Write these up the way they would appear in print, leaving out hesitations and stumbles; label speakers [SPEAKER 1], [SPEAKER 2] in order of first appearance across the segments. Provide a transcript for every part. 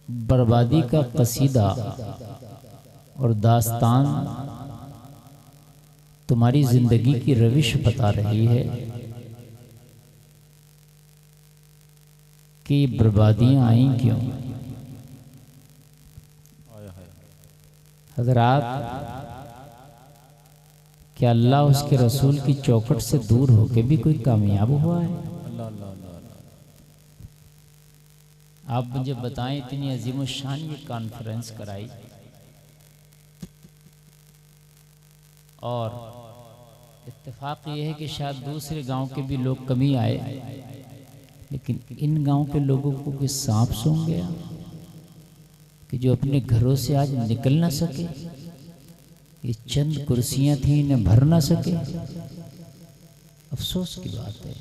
[SPEAKER 1] बर्बादी का कसीदा और दास्तान तुम्हारी जिंदगी की रविश बता रही है कि बर्बादियां आई क्यों। हज़रात, क्या अल्लाह उसके रसूल की चौखट से दूर होके भी कोई कामयाब हुआ है? आप मुझे बताएं, इतनी अजीम शान ये कॉन्फ्रेंस कराई और इत्तेफाक ये है कि शायद दूसरे गांव के भी लोग कमी आए, लेकिन इन गांव के लोगों को कि सांप सूंघ गया कि जो अपने घरों से आज निकल ना सके। ये चंद कुर्सियां थी, इन्हें भर ना सके। अफसोस की बात है।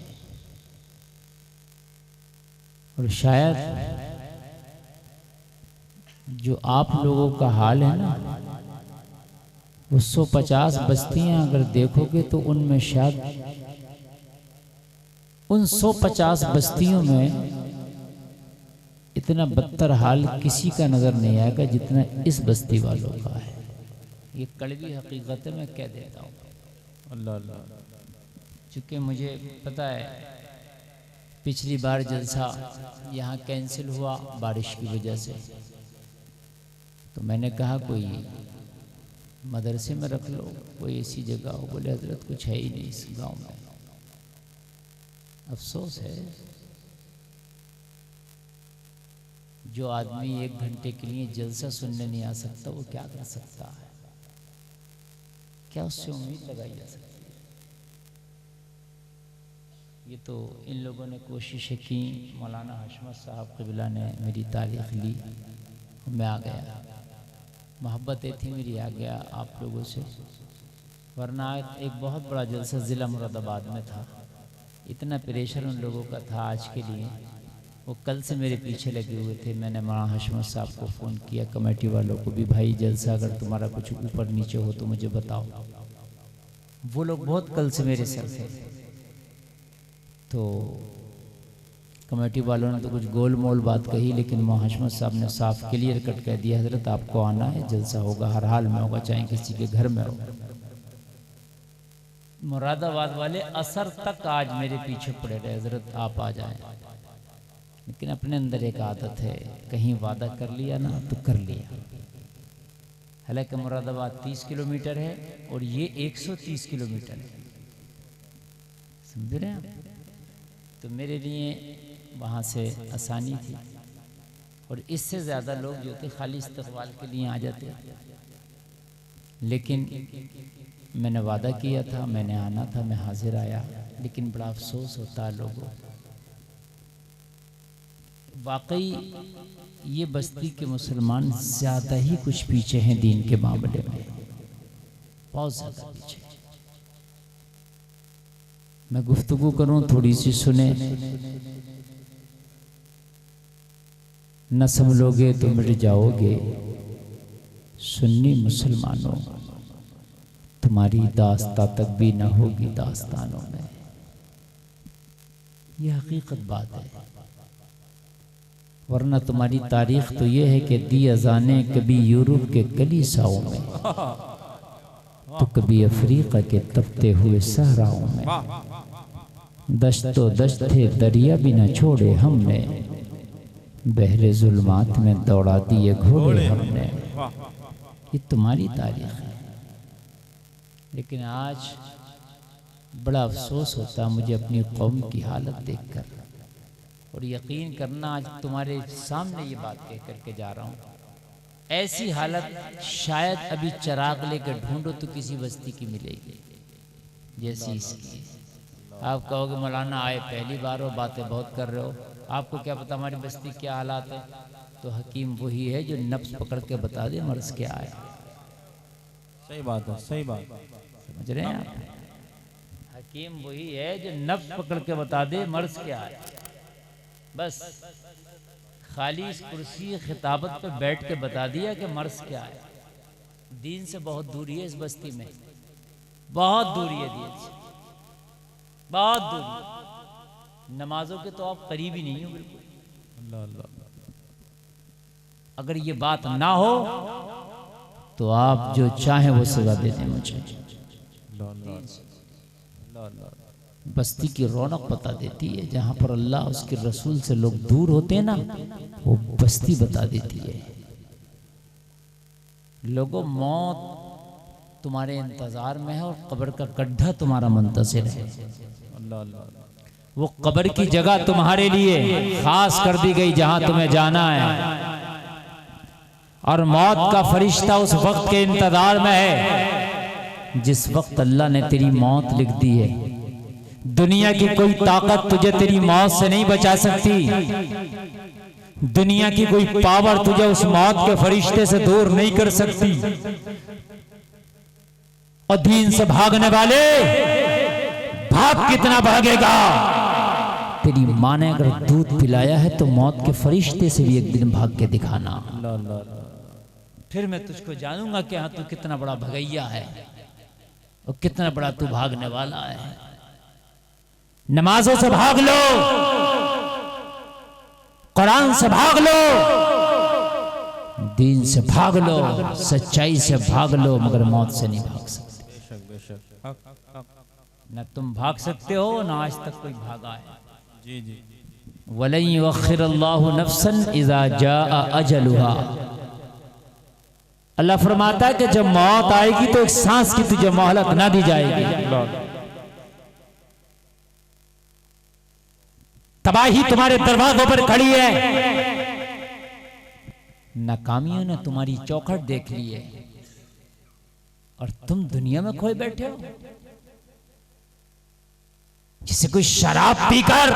[SPEAKER 1] और शायद जो आप लोगों का हाल है ना, वो 150 बस्तियां अगर देखोगे तो उनमें शायद उन 150 बस्तियों में इतना बदतर हाल किसी का नजर नहीं आएगा जितना इस बस्ती वालों का है। ये कड़वी हकीकत है, मैं कह देता हूँ। अल्लाह अल्लाह। चूँकि मुझे पता है पिछली बार जलसा यहाँ कैंसिल हुआ बारिश की वजह से, तो मैंने कहा कोई मदरसे में रख लो, कोई ऐसी जगह हो। बोले हजरत कुछ है ही नहीं इस गांव में। अफसोस है, जो आदमी 1 घंटे के लिए जलसा सुनने नहीं आ सकता वो क्या कर सकता है? क्या उससे उम्मीद लगाई जा सकती है? ये तो इन लोगों ने कोशिशें की। मौलाना हशमत साहब क़िबला ने मेरी तारीख ली, मैं आ गया। मोहब्बतें थी मेरी, आ गया आप लोगों से। वरना एक बहुत बड़ा जलसा ज़िला मुरादाबाद में था। इतना प्रेशर उन लोगों का था आज के लिए, वो कल से मेरे पीछे लगे हुए थे। मैंने मौलाना हशमत साहब को फ़ोन किया, कमेटी वालों को भी, भाई जलसा अगर तुम्हारा कुछ ऊपर नीचे हो तो मुझे बताओ। वो लोग बहुत कल से मेरे सर थे। तो कमेटी वालों ने तो कुछ गोल मोल बात कही, लेकिन मौलाना हशमत साहब ने साफ क्लियर कट कह दिया, हजरत आपको आना है, जलसा होगा, हर हाल में होगा, चाहे किसी के घर में हो। मुरादाबाद वाले असर तक आज मेरे पीछे पड़े रहे, हजरत आप आ जाएं। लेकिन अपने अंदर एक आदत है, कहीं वादा कर लिया ना तो कर लिया। हालांकि मुरादाबाद 30 किलोमीटर है और ये 130 किलोमीटर है, समझ रहे हैं? तो मेरे लिए वहाँ से आसानी थी। और इससे ज़्यादा लोग जो थे खाली इस्तक़बाल के लिए आ जाते। लेकिन मैंने वादा किया था, मैंने आना था, मैं हाजिर आया। लेकिन बड़ा अफसोस होता है लोगों, वाकई ये बस्ती के मुसलमान ज़्यादा ही कुछ पीछे हैं दीन के मामले में, बहुत ज़्यादा पीछे। मैं गुफ्तगू करूं, थोड़ी सी सुने, न समझोगे तो मिट जाओगे। सुन्नी मुसलमानों, तुम्हारी दास्ता तक भी न होगी दास्तानों में। यह हकीकत बात है। वरना तुम्हारी तारीख तो यह है कि दी अजाने कभी यूरोप के कलीसाओं में, तो कभी अफ्रीका के तपते हुए सहराओं में। दश्तो दश्त थे दरिया भी न छोड़े हमने, बहरे जुल्मात में दौड़ा दिए घोड़े हमने। ये तुम्हारी तारीख है। लेकिन आज बड़ा अफसोस होता मुझे अपनी कौम की हालत देखकर। और यकीन करना, आज तुम्हारे सामने ये बात कह करके जा रहा हूँ, ऐसी हालत शायद अभी चिराग लेकर ढूंढो तो किसी बस्ती की मिलेगी जैसी इसकी। आप कहोगे मौलाना आए पहली बार हो, बातें बहुत कर रहे हो, आपको क्या पता हमारी बस्ती क्या हालात है? तो हकीम वही है जो नफ्स पकड़ के बता दे मर्ज क्या आया।
[SPEAKER 2] सही बात है, सही बात,
[SPEAKER 1] समझ रहे हैं आप? हकीम वही है जो नफ्स पकड़ के बता दे मर्ज क्या आया। बस खाली इस कुर्सी खिताबत पे बैठ के बता दिया कि मर्ज क्या आया। दीन से बहुत दूरी है इस बस्ती में, बहुत दूरी है दीन से, बहुत दूरी। नमाजों के तो आप करीब ही नहीं हो बिल्कुल।
[SPEAKER 2] अल्लाह अल्लाह।
[SPEAKER 1] अगर ये बात ना हो तो आप जो चाहें वो सजा दे दें मुझे। बस्ती की रौनक बता देती है, जहां पर अल्लाह उसके रसूल से लोग दूर होते हैं ना, वो बस्ती बता देती है। लोगों, मौत तुम्हारे इंतजार में है और कब्र का गड्ढा तुम्हारा मुंतज़िर है। वो कब्र की जगह तुम्हारे लिए खास कर दी गई जहां तुम्हें जाना है, और मौत का फरिश्ता उस वक्त के इंतजार में है जिस वक्त अल्लाह ने तेरी मौत लिख दी है। दुनिया की कोई ताकत तुझे तेरी मौत से नहीं बचा सकती। दुनिया की कोई पावर तुझे उस मौत के फरिश्ते से दूर नहीं कर सकती। और दीन से भागने वाले, भाग कितना भागेगा? तेरी माँ ने अगर दूध पिलाया है तो मौत के फरिश्ते से भी एक दिन भाग के दिखाना। फिर मैं तुझको जानूंगा कि हाँ तू कितना बड़ा भगैया है और कितना बड़ा तू भागने वाला है। नमाजों से भाग लो, कुरान से भाग लो, दीन से भाग लो, सच्चाई से भाग लो, मगर मौत से नहीं भाग सकते। न तुम भाग सकते हो, ना आज तक कोई भागा है।
[SPEAKER 2] जी जी।
[SPEAKER 1] वलन युअख्खिरुल्लाहु नफ्सन इज़ा जाअ अजलुहा। अल्लाह फरमाता है कि जब मौत आएगी तो एक सांस की तुझे मोहलत ना दी जाएगी। तबाही तुम्हारे दरवाजों पर खड़ी है। नाकामियों ने तुम्हारी चौखट देख ली है और तुम दुनिया में खोए बैठे हो। जिसे कोई शराब पीकर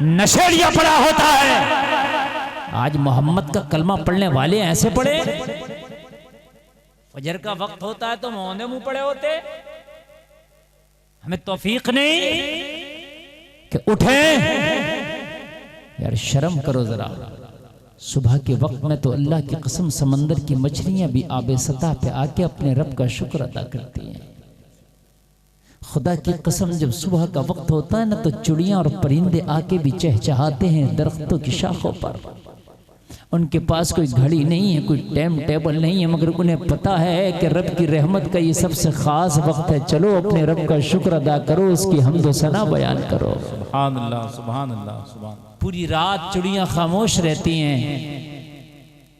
[SPEAKER 1] नशेड़िया पड़ा होता है, आज मोहम्मद का कलमा पढ़ने वाले ऐसे पड़े। फजर का वक्त होता है तो मौने मुंह पड़े होते। हमें तौफीक नहीं कि उठे। यार शर्म करो जरा। सुबह के वक्त में तो अल्लाह की कसम समंदर की मछलियां भी आबे सतह पे आके अपने रब का शुक्र अदा करती हैं। खुदा की कसम जब सुबह का वक्त होता है ना तो चिड़ियां और परिंदे आके भी चहचहाते हैं दरख्तों की शाखों पर। उनके पास कोई घड़ी नहीं है, कोई टाइम टेबल नहीं है, मगर उन्हें पता है कि रब की रहमत का ये सबसे खास वक्त है। चलो अपने रब का शुक्र अदा करो, उसकी हम्द व सना बयान करो।
[SPEAKER 2] सुभान अल्लाह, सुभान अल्लाह, सुभान।
[SPEAKER 1] पूरी रात चिड़ियां खामोश रहती हैं।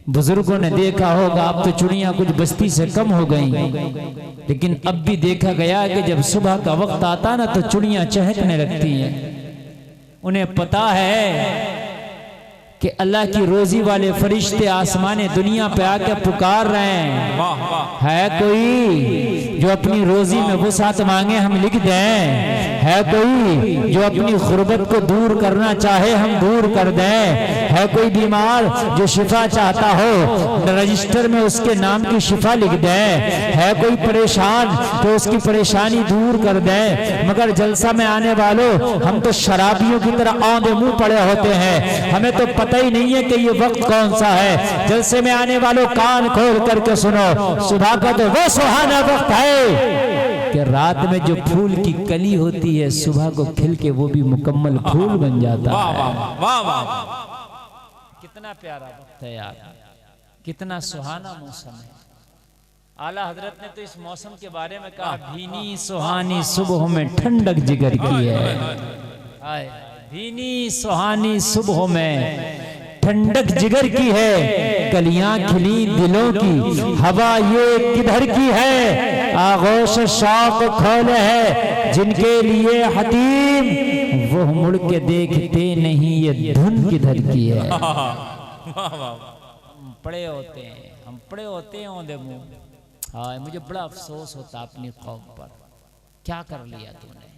[SPEAKER 1] बुजुर्गों ने देखा होगा, अब तो चिड़ियां कुछ बस्ती से कम हो गई, लेकिन अब भी देखा गया कि जब सुबह का वक्त आता ना तो चिड़ियां चहकने लगती हैं। उन्हें पता है कि अल्लाह की रोजी वाले फरिश्ते आसमाने दुनिया पे आके पुकार रहे हैं। है कोई जो अपनी रोजी में वुसात मांगे, हम लिख दें। है कोई जो अपनी गुर्बत को दूर करना चाहे, हम दूर कर दें। है कोई बीमार जो शिफा चाहता हो, रजिस्टर में उसके नाम की शिफा लिख दें। है कोई परेशान तो उसकी परेशानी दूर कर दें। मगर जलसा में आने वालों, हम तो शराबियों की तरह औंधे मुंह पड़े होते हैं। हमें तो पता ही नहीं है कि ये वक्त कौन सा है। जलसे में आने वालों कान खोल करके सुनो, सुबह का तो वो सुहाना वक्त है कि रात में जो फूल की कली होती है, सुबह को खिल के वो भी मुकम्मल फूल बन जाता है।
[SPEAKER 2] वाह वाह,
[SPEAKER 1] कितना प्यारा वक्त है यार, कितना सुहाना मौसम है। आला हजरत ने तो इस मौसम के बारे में कहा, भीनी सुहानी सुबह में ठंडक जिगर की है। भीनी सुहानी सुबह में ठंडक जिगर की है। कलियां खिली दिलों की, हवा ये किधर की है। आगोश शौक खोले है जिनके लिए हतीम, वो मुड़ के देखते नहीं ये धुन किधर की है। हम पड़े होते हैं, हम पड़े होते हैं औंधे मुंह। हाँ, मुझे बड़ा अफसोस होता अपनी कौम पर। क्या कर लिया तूने,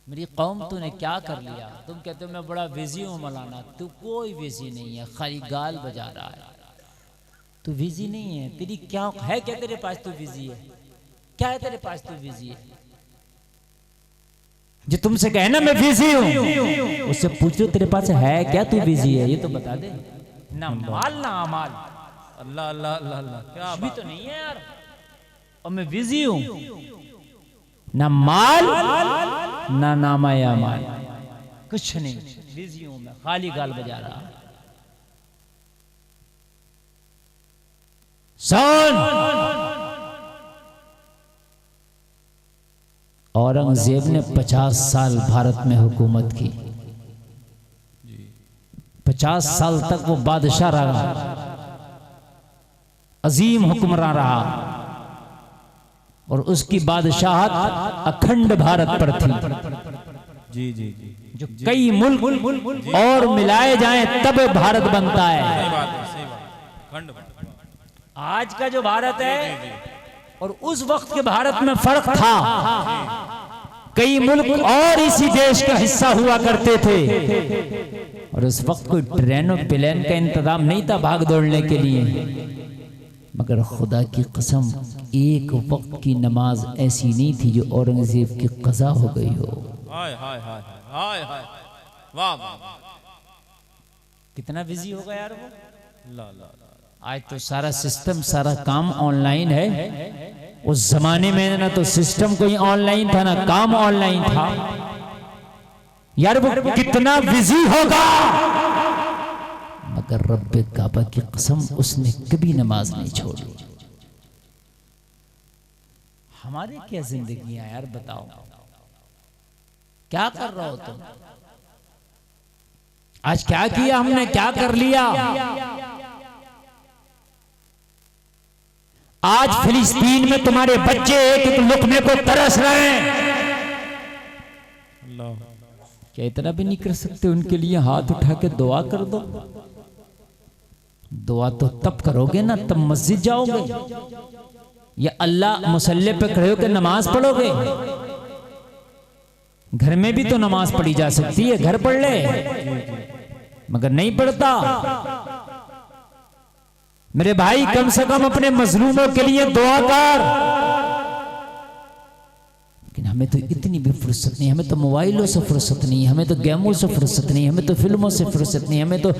[SPEAKER 1] मेरी कौम तूने क्या कर लिया। तुम कहते हो मैं बड़ा बिजी हूँ मौलाना, तू कोई बिजी नहीं है, खाली गाल बजा रहा है। तू बिजी नहीं है, तेरी क्या है, क्या तेरे पास तू बिजी है, क्या है तेरे पास तू बिजी है। जो तुमसे कहे ना मैं बिजी हूँ, उससे पूछ लो तेरे पास है क्या, तू बिजी है, ये तो बता दे। ना माल ना अमाल।
[SPEAKER 2] अल्लाह अल्लाह अल्लाह अल्लाह, क्या
[SPEAKER 1] भी तो नहीं है यार, और मैं बिजी हूँ। ना माल ना नामा या माल, कुछ नहीं, बिजी हूं मैं, खाली गाल बजा रहा। सुन, औरंगजेब ने 50 साल भारत में हुकूमत की। 50 साल तक वो बादशाह रहा, अजीम हुक्मरान रहा, और उसकी बादशाहत अखंड भारत पर थी।
[SPEAKER 2] जी जी जी,
[SPEAKER 1] जो कई मुल्क और मिलाए जाएं तब भारत बनता है।
[SPEAKER 2] सही बात है, सही बात है।
[SPEAKER 1] आज का जो भारत है और उस वक्त के भारत में फर्क था। कई मुल्क और इसी देश का हिस्सा हुआ करते थे, और उस वक्त कोई ट्रेनों प्लेन का इंतजाम नहीं था भाग दौड़ने के लिए। मगर खुदा की कसम, एक वक्त की नमाज ऐसी नहीं थी जो औरंगजेब की कज़ा हो गई हो।
[SPEAKER 2] हाय हाय हाय हाय हाय, वाह वाह,
[SPEAKER 1] कितना बिजी हो गया यार वो।
[SPEAKER 2] ला ला ला,
[SPEAKER 1] आज तो सारा सिस्टम, सारा काम ऑनलाइन है। उस जमाने में ना तो सिस्टम कोई ऑनलाइन था ना काम ऑनलाइन था। यार वो कितना बिजी होगा, मगर रब्बे काबा की कसम उसने कभी नमाज नहीं छोड़ी। हमारी क्या जिंदगी है यार, बताओ क्या कर रहे हो तुम? आज क्या किया हमने, क्या कर लिया? आज फिलिस्तीन में तुम्हारे बच्चे एक एक लुकमे को तरस रहे हैं। क्या इतना भी नहीं कर सकते उनके लिए हाथ उठा के दुआ कर दो? दुआ तो तब करोगे ना तब मस्जिद जाओगे, या अल्लाह मुसल्ले पे खड़े होकर नमाज पढ़ोगे। घर में भी तो नमाज पढ़ी जा सकती है, घर पढ़ ले, मगर नहीं पढ़ता। मेरे भाई कम से कम अपने मजलूमों के लिए दुआ कर। लेकिन हमें तो इतनी भी फुर्सत नहीं, हमें तो मोबाइलों से फुर्सत नहीं, हमें तो गेमों से फुर्सत नहीं, हमें तो फिल्मों से फुर्सत नहीं, हमें तो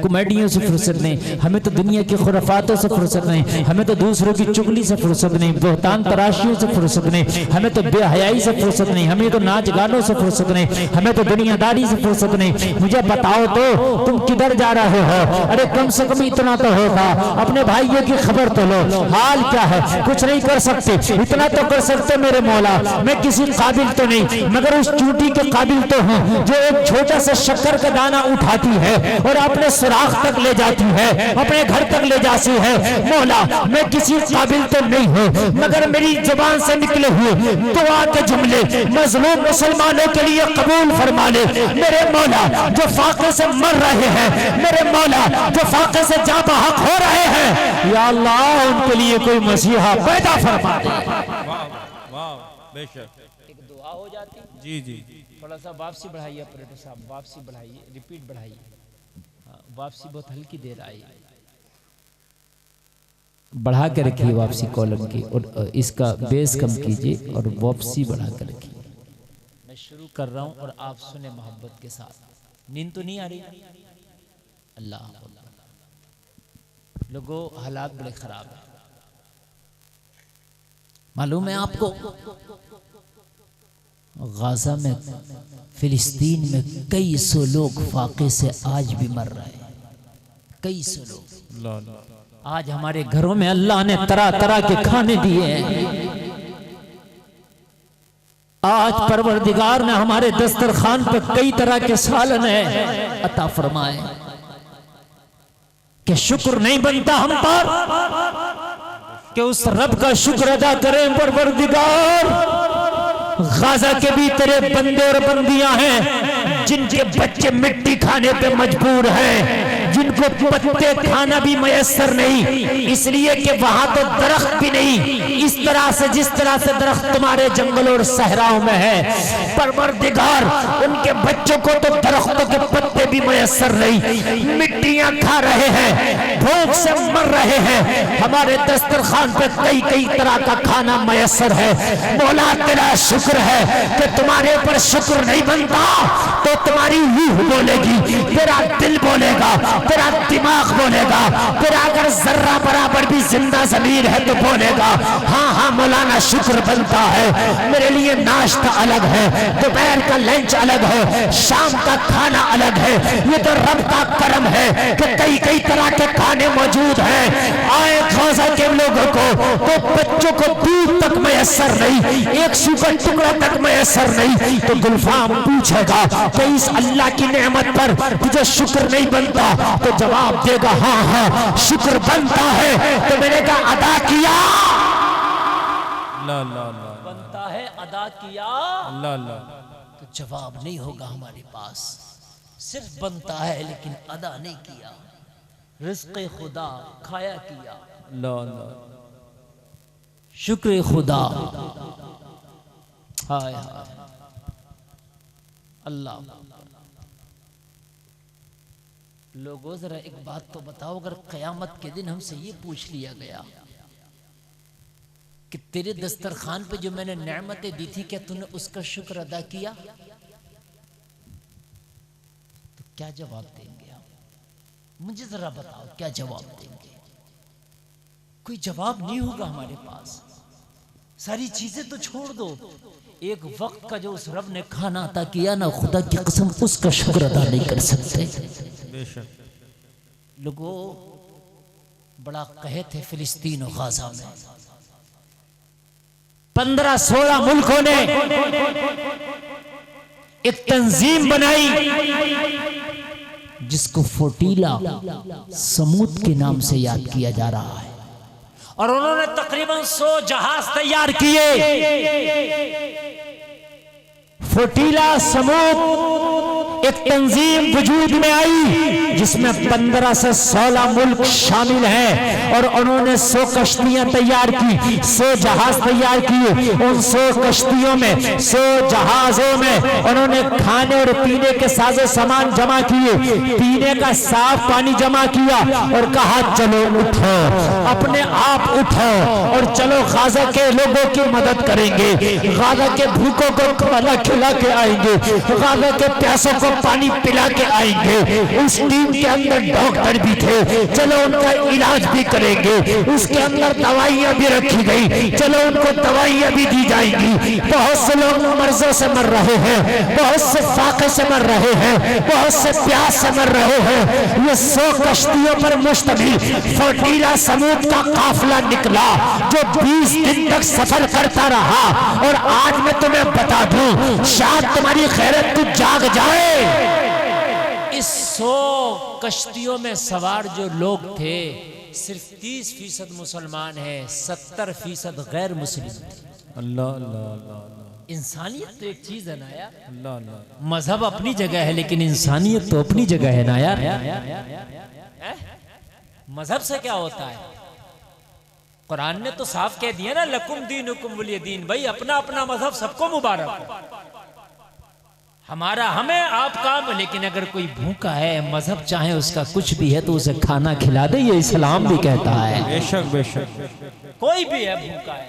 [SPEAKER 1] कॉमेडियों से फुर्सत नहीं, हमें तो दुनिया की खुराफातों से फुर्सत नहीं, हमें तो दूसरों की चुगली से फुर्सत नहीं, बोहतान तराशियों से फुर्सत नहीं, हमें तो बेहयाई से फुर्सत नहीं, हमें तो नाच गानों से फुर्सत नहीं, हमें तो दुनियादारी से फुर्सत नहीं। मुझे बताओ तो तुम किधर जा रहे हो? अरे कम से कम इतना तो होगा, अपने भाइयों की खबर तो लो, हाल क्या है? कुछ नहीं कर सकते, इतना तो कर सकते मेरे मौला, मैं किसी काबिल तो नहीं, मगर उस चूंटी के काबिल तो हूँ जो एक छोटा सा शक्कर का दाना उठाती है और अपने सुराख तक ले जाती है, अपने घर तक ले जाती है। मौला मैं किसी काबिल तो नहीं हूँ, मगर मेरी जुबान से निकले हुए दुआ के जुमले मजलूम मुसलमानों के लिए कबूल फरमा ले। मेरे मौला जो फाके से मर रहे हैं, मेरे मौला जो फाके से जाँ बहक हो रहे हैं, या अल्लाह उनके लिए कोई मसीहा पैदा फरमा दे।
[SPEAKER 2] बेशक
[SPEAKER 1] एक दुआ हो जाती।
[SPEAKER 2] जी जी,
[SPEAKER 1] थोड़ा सा वापसी बढ़ाइए ऑपरेटर साहब, वापसी बढ़ाइए, रिपीट बढ़ाइए। वापसी बहुत हल्की दे रहा है, बढ़ा के रखिए वापसी कॉलम की, और इसका बेस कम कीजिए और वापसी बढ़ा कर रखिए। मैं शुरू कर रहा हूं और आप सुने मोहब्बत के साथ। नींद तो नहीं आ रही? अल्लाह लोगों, हालात बड़े खराब है, मालूम है आपको? गाजा में, फिलिस्तीन में कई सौ लोग फाके से आज भी मर रहे हैं, कई सौ लोग। आज हमारे घरों में अल्लाह ने तरह तरह के खाने दिए हैं। आज परवरदिगार ने हमारे दस्तरखान पर कई तरह के सालन है अता फरमाए, कि शुक्र नहीं बनता हम पर कि उस रब का शुक्र अदा करें। परवरदिगार, गाजा के भी तेरे बंदे और बंदियां हैं जिनके बच्चे मिट्टी खाने पे मजबूर हैं, जिनको पत्ते खाना भी मयसर नहीं, इसलिए कि वहां तो दरख्त भी नहीं इस तरह से जिस तरह से दरख्त तुम्हारे जंगलों और सहराओं में है। परवरदिगार, उनके बच्चों को तो दरख्तों के पत्ते भी मयसर नहीं, मिट्टियां खा रहे हैं, भूख से मर रहे हैं। हमारे दस्तरखान पे कई कई तरह का खाना मयसर है। मौला तेरा शुक्र है कि तुम्हारे ऊपर शुक्र नहीं बनता तो तुम्हारी रूह बोलेगी, तेरा दिल बोलेगा, तेरा दिमाग बोलेगा, तेरा अगर जर्रा बराबर भी जिंदा जमीन है तो बोलेगा हाँ हाँ मौलाना शुक्र बनता है। मेरे लिए नाश्ता अलग है, दोपहर का लंच अलग है, शाम का खाना अलग है। ये तो रब का करम है कि कई कई तरह के खाने मौजूद हैं। आए ख्वाजा के लोगों को तो बच्चों को दूध तक मैसर नहीं, एक सूखा टुकड़ा तक मैसर नहीं, तो गुलफाम पूछेगा कि इस अल्लाह की नेमत पर तुझे शुक्र नहीं बनता? तो जवाब देगा हाँ हाँ शुक्र बनता है। तो मैंने कहा अदा किया,
[SPEAKER 2] ला ला ला
[SPEAKER 1] बनता है अदा किया,
[SPEAKER 2] ला ला
[SPEAKER 1] तो जवाब नहीं होगा हमारे पास। सिर्फ बनता है लेकिन अदा नहीं किया, रिज़्क़े खुदा खाया किया,
[SPEAKER 2] ला ला
[SPEAKER 1] शुक्र खुदा। हाय हाय अल्लाह। लोगों जरा एक बात तो बताओ, अगर क़यामत के दिन हमसे ये पूछ लिया गया कि तेरे दस्तरखान पे जो मैंने नेमतें दी थी क्या तूने उसका शुक्र अदा किया, तो क्या जवाब देंगे आप? मुझे जरा बताओ क्या जवाब देंगे? कोई जवाब नहीं होगा हमारे पास। सारी चीजें तो छोड़ दो, एक वक्त का जो उस रब ने खाना अता किया ना, खुदा की कसम उसका शुक्र अदा नहीं कर सकते।
[SPEAKER 2] बेशक
[SPEAKER 1] लोगों बड़ा कहे थे फिलिस्तीन और गाजा में 15-16 मुल्कों ने एक तंजीम बनाई जिसको फोटीला समूद के नाम से याद किया जा रहा है, और उन्होंने तकरीबन 100 जहाज तैयार किए। फोटीला समूद एक तंजीम वजूद में आई जिसमें 15 से 16 मुल्क शामिल हैं, और उन्होंने 100 कश्तियां तैयार की, 100 जहाज तैयार किए। उन 100 कश्तियों में 100 जहाजों में उन्होंने खाने और पीने के साजो सामान जमा किए, पीने का साफ पानी जमा किया, और कहा चलो उठो, अपने आप उठो और चलो गाजा के लोगों की मदद करेंगे, गाजा के भूखों को खाना खिला के आएंगे, गाजा के प्यासों को पानी पिला के आएंगे। उस टीम के अंदर डॉक्टर भी थे, चलो उनका इलाज भी करेंगे। उसके अंदर दवाइयां भी रखी गई, चलो उनको दवाइयां भी दी जाएंगी। बहुत से लोग मर्जों से मर रहे हैं, बहुत से फाके से मर रहे हैं, बहुत से प्यास से मर रहे हैं। ये 100 कश्तियों पर मुश्तमिल फोटीला समूद का काफिला निकला जो 20 दिन तक सफर करता रहा। और आज मैं तुम्हें बता दूं, शायद तुम्हारी खैरत तू जाग जाए। इस 100 कश्तियों में सवार जो लोग थे सिर्फ 30% मुसलमान हैं, 70% गैर मुस्लिम थे।
[SPEAKER 2] अल्लाह अल्लाह अल्लाह।
[SPEAKER 1] इंसानियत तो एक चीज है ना यार,
[SPEAKER 2] अल्लाह अल्लाह।
[SPEAKER 1] मजहब अपनी जगह है लेकिन इंसानियत तो अपनी जगह है ना यार। मजहब से क्या होता है? कुरान ने तो साफ कह दिया ना, लकुम दीनुकुम वलिय दीन। भाई अपना अपना मजहब सबको मुबारक हो, हमारा हमें आपका। लेकिन अगर कोई भूखा है, मजहब चाहे उसका कुछ भी है तो उसे खाना खिला दे, ये इस्लाम भी कहता है।
[SPEAKER 2] बेशक बेशक।
[SPEAKER 1] कोई भी है भूखा है,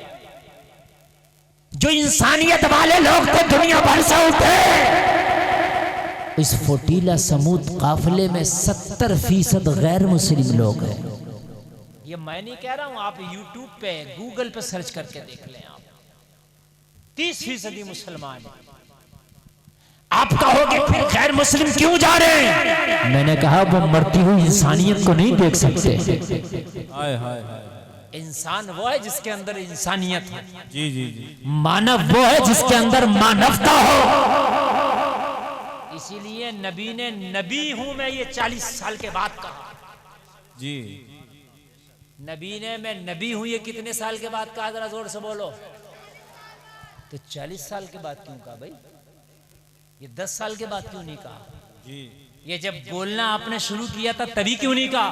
[SPEAKER 1] जो इंसानियत वाले लोग थे दुनिया भर से उठे। इस फोटीला समूद काफिले में 70% गैर मुस्लिम लोग हैं। ये मैं नहीं कह रहा हूं, आप YouTube पे गूगल पे सर्च करके देख लें। आप 30% मुसलमान हैं। आप कहोगे फिर गैर मुस्लिम क्यों जा रहे हैं? मैंने कहा वो मरती हुई इंसानियत को नहीं देख सकते।
[SPEAKER 2] हाय हाय हाय।
[SPEAKER 1] इंसान वो है जिसके अंदर इंसानियत हो।
[SPEAKER 2] जी जी जी।
[SPEAKER 1] मानव वो है जिसके अंदर मानवता हो। इसीलिए नबी ने नबी हूं मैं ये 40 साल के बाद कहा।
[SPEAKER 2] जी।
[SPEAKER 1] नबी ने मैं नबी हूं ये कितने साल के बाद कहा? जरा जोर से बोलो। तो 40 साल के बाद क्यों कहा भाई? ये 10 साल के बाद क्यों नहीं कहा?
[SPEAKER 2] जी।
[SPEAKER 1] ये जब बोलना आपने शुरू किया था तभी क्यों नहीं कहा?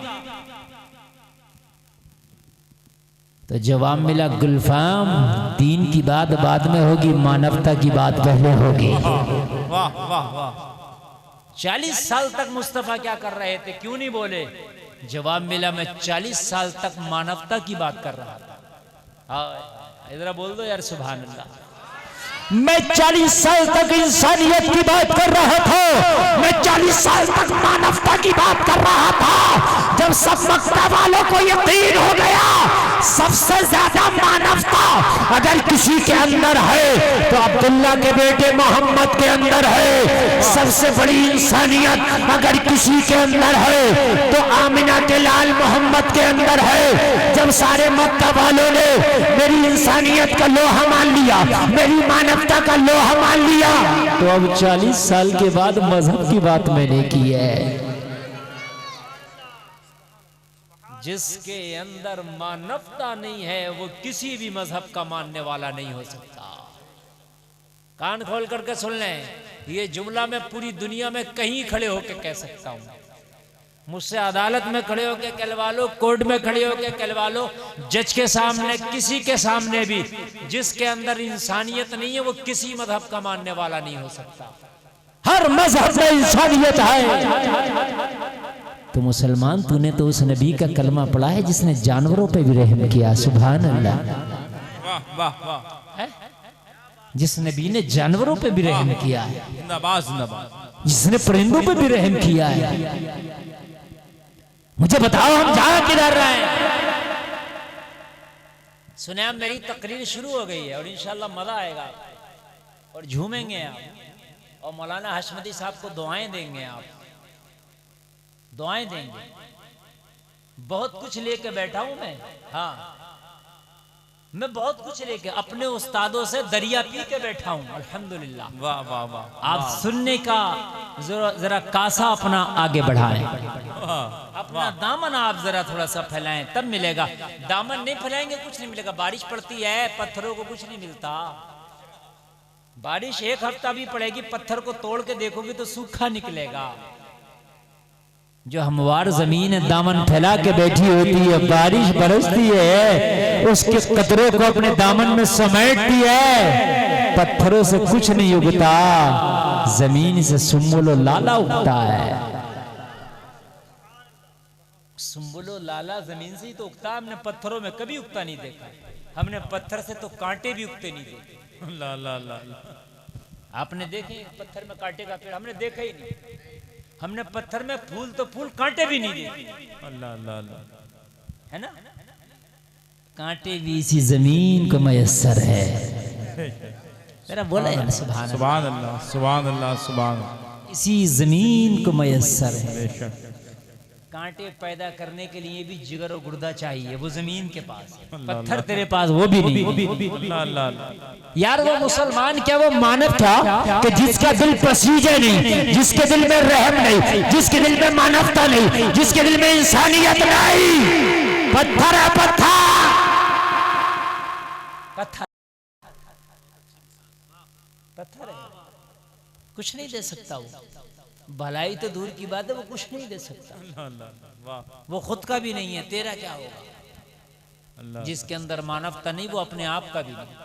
[SPEAKER 1] तो जवाब मिला, गुलफाम दीन की बात बाद में होगी, मानवता की बात पहले होगी।
[SPEAKER 2] वाह वाह वाह।
[SPEAKER 1] 40 साल तक मुस्तफा क्या कर रहे थे, क्यों नहीं बोले? जवाब मिला, मैं 40 साल तक मानवता की बात कर रहा था। इधर बोल दो यार सुभान अल्लाह। मैं 40 साल तक इंसानियत की बात कर रहा था, मैं 40 साल तक मानवता की बात कर रहा था। सब मक्का वालों को यकीन हो गया सबसे ज्यादा मानवता अगर किसी के अंदर है तो अब्दुल्ला के बेटे मोहम्मद के अंदर है, सबसे बड़ी इंसानियत अगर किसी के अंदर है तो आमिना के लाल मोहम्मद के अंदर है। जब सारे मक्का वालों ने मेरी इंसानियत का लोहा मान लिया, मेरी मानवता का लोहा मान लिया, तो अब 40 साल के बाद मजहब की बात मैंने की है।
[SPEAKER 2] जिसके अंदर मानवता नहीं है वो किसी भी मजहब का मानने वाला नहीं हो सकता। कान खोल करके सुन लें, ये जुमला मैं पूरी दुनिया में कहीं खड़े होकर कह सकता हूं। मुझसे अदालत में खड़े होकर कहलवा लो, कोर्ट में खड़े होकर कहलवा लो, जज के सामने, किसी के सामने भी, जिसके अंदर इंसानियत नहीं है वो किसी मजहब का मानने वाला नहीं हो सकता।
[SPEAKER 1] हर मजहब में इंसानियत है। तो मुसलमान, तूने तो उस नबी का कलमा पढ़ा है जिसने जानवरों पे भी रहम किया। सुभान अल्लाह।
[SPEAKER 2] वाह वाह वाह।
[SPEAKER 1] जिस नबी ने जानवरों पे भी रहम किया है,
[SPEAKER 2] नवाज नवाज,
[SPEAKER 1] जिसने परिंदों पे भी रहम किया है। मुझे बताओ हम जा किधर रहे हैं?
[SPEAKER 2] सुने, आप मेरी तकरीर शुरू हो गई है और इंशाल्लाह मजा आएगा और झूमेंगे आप, और मौलाना हशमती साहब को दुआएं देंगे, आप दुआएं देंगे। बहुत कुछ लेके बैठा हूं मैं। हाँ, मैं बहुत कुछ लेके अपने उस्तादों से दरिया पी के बैठा हूं, अल्हम्दुलिल्लाह। वाह वाह वाह।
[SPEAKER 1] आप सुनने का जरा कासा अपना आगे बढ़ाएं, अपना दामन आप जरा थोड़ा सा फैलाएं, तब मिलेगा। दामन नहीं फैलाएंगे कुछ नहीं मिलेगा। बारिश पड़ती है, पत्थरों को कुछ नहीं मिलता। बारिश एक हफ्ता भी पड़ेगी, पत्थर को तोड़ के देखोगे तो सूखा निकलेगा। जो हमवार जमीन दामन फैला के बैठी होती है, बारिश बरसती है, उसके कतरों को अपने दामन में समेटती है। पत्थरों से कुछ नहीं उगता, जमीन से सुम्बुलो लाला उगता है।
[SPEAKER 2] सुम्बुलो लाला जमीन से ही तो उगता, हमने पत्थरों में कभी उगता नहीं देखा। हमने पत्थर से तो कांटे भी उगते नहीं देखे। ला ला ला। आपने देखे पत्थर में कांटे का पेड़? हमने देखा ही नहीं। हमने पत्थर में फूल तो फूल, कांटे भी नहीं देखे। अल्लाह अल्लाह अल्लाह, है ना?
[SPEAKER 1] कांटे भी इसी जमीन को मयस्सर है। जरा बोला यार सुभान
[SPEAKER 2] अल्लाह, सुभान अल्लाह, सुभान अल्लाह।
[SPEAKER 1] इसी जमीन को मयस्सर है।
[SPEAKER 2] कांटे पैदा करने के लिए भी जिगर और गुर्दा चाहिए, वो जमीन के पास है।
[SPEAKER 1] पत्थर तेरे पास वो भी नहीं। यार वो मुसलमान क्या, वो मानव था कि जिसका दिल पसीजे नहीं, जिसके दिल में रहम नहीं, जिसके दिल में मानवता नहीं, जिसके दिल में इंसानियत नहीं, पत्थर है पत्थर।
[SPEAKER 2] पत्थर पत्थर है, कुछ नहीं दे सकता वो। भलाई तो दूर की बात है, वो कुछ नहीं दे सकता। वो खुद का भी नहीं है, तेरा क्या होगा? जिसके अंदर मानवता नहीं, वो अपने आप का भी नहीं,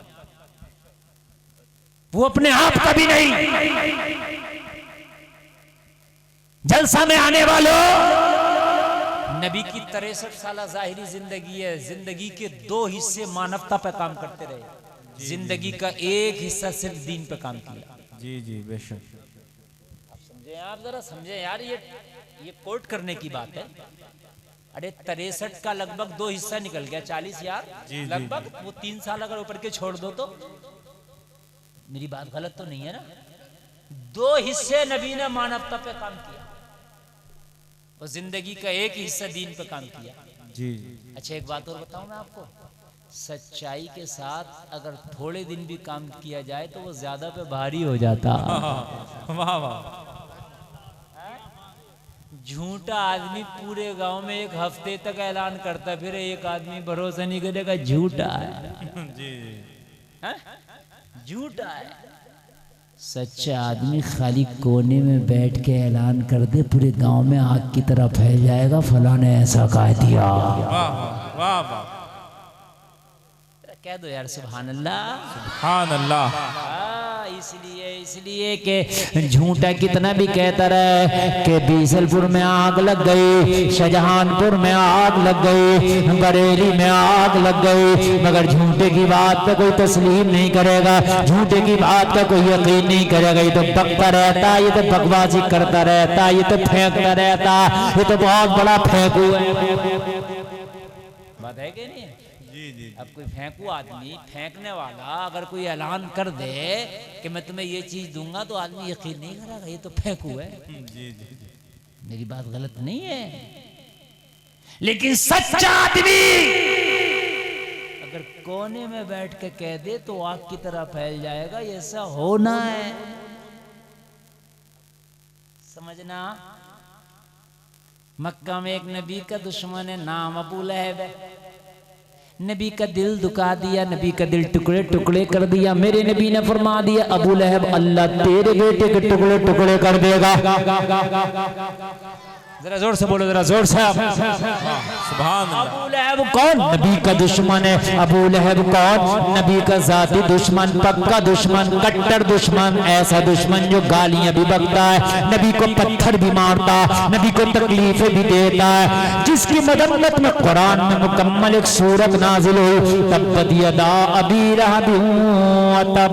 [SPEAKER 1] वो अपने आप का भी नहीं। जलसा में आने वालों,
[SPEAKER 2] नबी की 63 साल जाहिरी जिंदगी है। जिंदगी के 2 हिस्से मानवता पे काम करते रहे। जिंदगी का एक हिस्सा सिर्फ दीन पे काम किया। जी जी बेशक। आप जरा समझे यार, ये कोट करने की बात है। अरे 63 का लगभग 2 हिस्सा निकल गया, 40 यार लगभग। वो 3 साल अगर ऊपर के छोड़ दो तो मेरी बात गलत तो नहीं है ना? 2 हिस्से नबी ने मानवता पे काम किया और जिंदगी का एक हिस्सा दीन पे काम किया। जी। अच्छा एक बात और बताऊं मैं आपको, सच्चाई के साथ अगर थोड़े दिन भी काम किया जाए तो वो ज्यादा पे भारी हो जाता। वाह वाह। झूठा आदमी पूरे गांव में 1 हफ्ते तक ऐलान करता फिर एक आदमी भरोसा नहीं करेगा, झूठा है। जी झूठा है।
[SPEAKER 1] सच्चा आदमी खाली कोने में बैठ के ऐलान कर दे, पूरे गांव में आग की तरह फैल जाएगा, फलां ने ऐसा कह दिया।
[SPEAKER 2] वाह वाह वाह। कह दो यार सुभान अल्लाह, सुभान अल्लाह।
[SPEAKER 1] इसलिए कि झूठा कितना भी कहता रहे कि बीसलपुर में आग लग गई, शाहजहानपुर में आग लग गई, बरेली में आग लग गई, मगर झूठे की बात पे कोई तस्लीम नहीं करेगा, झूठे की बात का कोई यकीन नहीं करेगा। ये तो बकता रहता, ये तो बकवासी करता रहता, ये तो फेंकता रहता, ये तो बहुत बड़ा फेंकू है। बात है कि नहीं? अब कोई फेंकू आदमी, फेंकने वाला अगर कोई ऐलान कर दे कि मैं तुम्हें ये चीज दूंगा तो आदमी यकीन नहीं करेगा, ये तो फेंकू है। मेरी बात गलत नहीं है, लेकिन सच्चा आदमी अगर कोने में बैठ के कह दे तो आग की तरह फैल जाएगा। ये ऐसा होना है, समझना। मक्का में एक नबी का दुश्मन है, नाम अबू लहब है। नबी का दिल दुखा दिया, नबी का दिल टुकड़े टुकड़े कर दिया। मेरे नबी ने फरमा दिया, अबू लहब अल्लाह तेरे बेटे के टुकड़े टुकड़े कर देगा। जरा जोर से बोलो, जरा जोर से। सुभान अल्लाह। अबू लहब कौन? नबी का दुश्मन है। अबू लहब कौन? नबी का जाती दुश्मन, पक्का दुश्मन, कट्टर दुश्मन, ऐसा दुश्मन जो गालियां भी बकता है, नबी को पत्थर भी मारता, नबी को तकलीफें भी देता है, जिसकी मदम्मत में कुरान में मुकम्मल एक सूरत नाजिल हुई, तब्बत यदा अबी लहब तब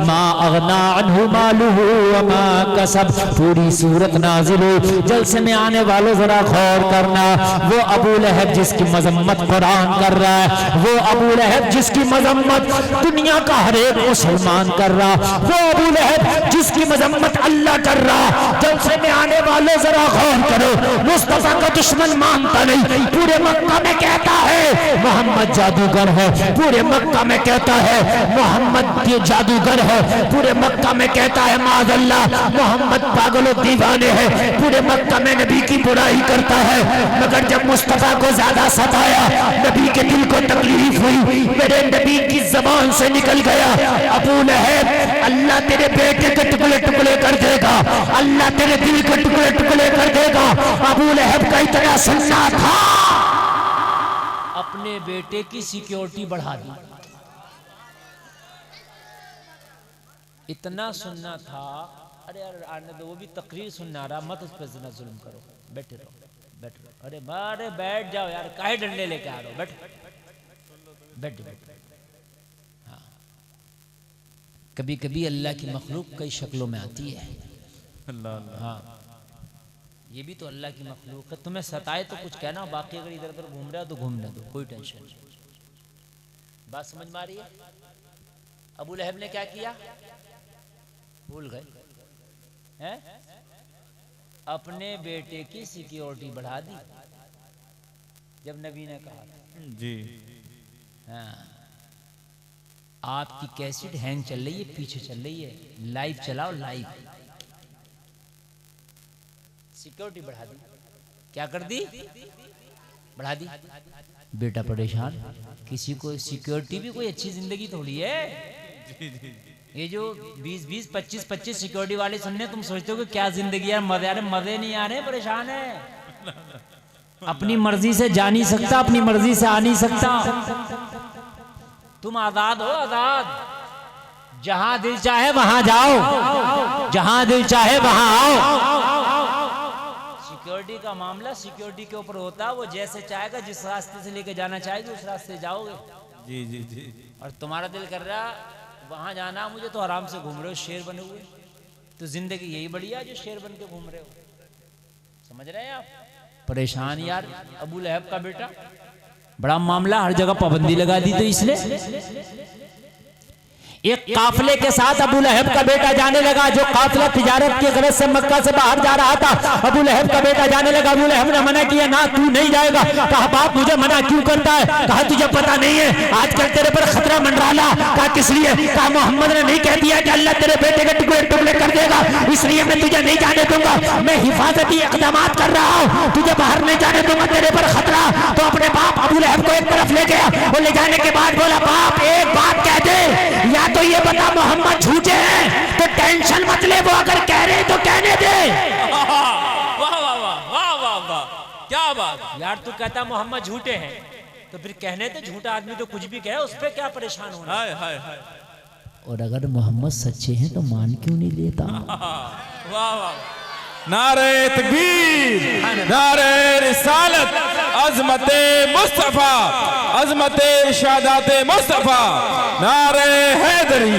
[SPEAKER 1] मा अगना अन्हु मालुहु व मा कसब, पूरी सूरत नाजिल हुई। जलसे में आने वालों जरा गौर करना, वो अबू लहब जिसकी मजम्मत कुरान कर रहा है, वो अबू लहब जिसकी मजम्मत दुनिया का हर एक मुसलमान कर रहा, वो अबू लहब जिसकी मजम्मत अल्लाह कर रहा। जलसे में आने वालों जरा गौर करो, मुस्तफा का दुश्मन मानता नहीं, पूरे मक्का में कहता है मोहम्मद जादूगर है, पूरे मक्का में कहता है मोहम्मद ये जादूगर है, पूरे मक्का में कहता है माज़अल्लाह मोहम्मद पागलों दीवाने है, पूरे मक्का में नबी की बुराई करता है। मगर जब मुस्तफा को ज्यादा सताया, नबी के दिल को तकलीफ हुई, मेरे नबी की जबान से निकल गया, अबू लहब अल्लाह तेरे बेटे के टुकड़े टुकड़े कर देगा, अल्लाह तेरे दिल के टुकड़े टुकड़े कर देगा। अबू लहब का इतना सुनना था, अपने बेटे की सिक्योरिटी बढ़ा दी। इतना सुनना था, अरे यार आने दो, वो भी तकरीर सुनना रहा, मत उस पर जना जुल्म करो, बैठे रहो, बैठ रहो। अरे बारे बैठ जाओ यार, काहे डंडे लेके आ रहे हो, बैठ बैठ। हाँ, कभी कभी अल्लाह की मखलूक कई शक्लों में आती है। हाँ, ये भी तो अल्लाह की मखलूक है। तुम्हें सताए तो कुछ कहना, बाकी अगर इधर उधर घूम रहा है तो घूमने दो, कोई टेंशन नहीं। बात समझ में आ रही है? अबू लहब ने क्या किया? भूल गए हैं? अपने बेटे की सिक्योरिटी बढ़ा दी जब नबी ने कहा था। जी हाँ, आपकी कैसेट हैंग चल रही है, पीछे चल रही है, लाइव चलाओ, लाइव। सिक्योरिटी बढ़ा दी। क्या कर दी? बढ़ा दी। बेटा परेशान, किसी को सिक्योरिटी भी कोई अच्छी जिंदगी थोड़ी है। ये जो 20-20, 25-25 सिक्योरिटी वाले सुनने, तुम सोचते हो कि क्या जिंदगी है, मजे आ रहे, मजे नहीं आ रहे, परेशान है। अपनी मर्जी से जा नहीं सकता, अपनी मर्जी से आ नहीं सकता। तुम आजाद हो, आजाद। जहां दिल चाहे वहां जाओ, जहां दिल चाहे वहां आओ। सिक्योरिटी का मामला सिक्योरिटी के ऊपर होता है, वो जैसे चाहेगा, जिस रास्ते से लेके जाना चाहेगा उस रास्ते से जाओगे। जी जी जी। और तुम्हारा दिल कर रहा वहां जाना, मुझे तो आराम से घूम रहे हो शेर बने हुए, तो जिंदगी यही बढ़िया जो शेर बन के घूम रहे हो। समझ रहे हैं आप? परेशान यार। अबू लहब का बेटा, बड़ा मामला, हर जगह पाबंदी लगा दी। तो इसलिए एक काफले के साथ अबू लहब का बेटा जाने लगा, जो काफिला तिजारत की गरज से मक्का से बाहर जा रहा था। अबू लहब का बेटा जाने लगा। अबू लहब ने मना किया, ना तू नहीं जाएगा। कहा बाप मुझे मना क्यों करता है? कहा तुझे पता नहीं है आजकल तेरे पर खतरा मंडराला। कहा किस लिए? कहा मोहम्मद ने नहीं कह दिया कि अल्लाह तेरे बेटे के टुकड़े टुकड़े कर देगा, इसलिए मैं तुझे नहीं जाने दूंगा। मैं हिफाजती इक़दाम कर रहा हूँ, तुझे बाहर नहीं जाने दूंगा, तेरे पर खतरा। तो अपने बाप अबू लहब को एक तरफ ले गया और ले जाने के बाद बोला, बाप एक बात कह दे, या तो ये बता मोहम्मद झूठे हैं तो टेंशन मत ले, वो अगर कह रहे तो कहने दे।
[SPEAKER 2] वाह वाह वाह वाह वाह वाह, क्या बात यार। तू कहता मोहम्मद झूठे हैं तो फिर कहने तो, झूठा आदमी तो कुछ भी कहे, उस पर क्या परेशान होना। हाय हाय हाय।
[SPEAKER 1] और अगर मोहम्मद सच्चे हैं तो मान क्यों नहीं लेता?
[SPEAKER 3] वाह वाह, नारे तकबीर, नारे रिसालत, अज़मते मुस्तफ़ा, अज़मते इरशादाते मुस्तफ़ा, नारे हैदरी।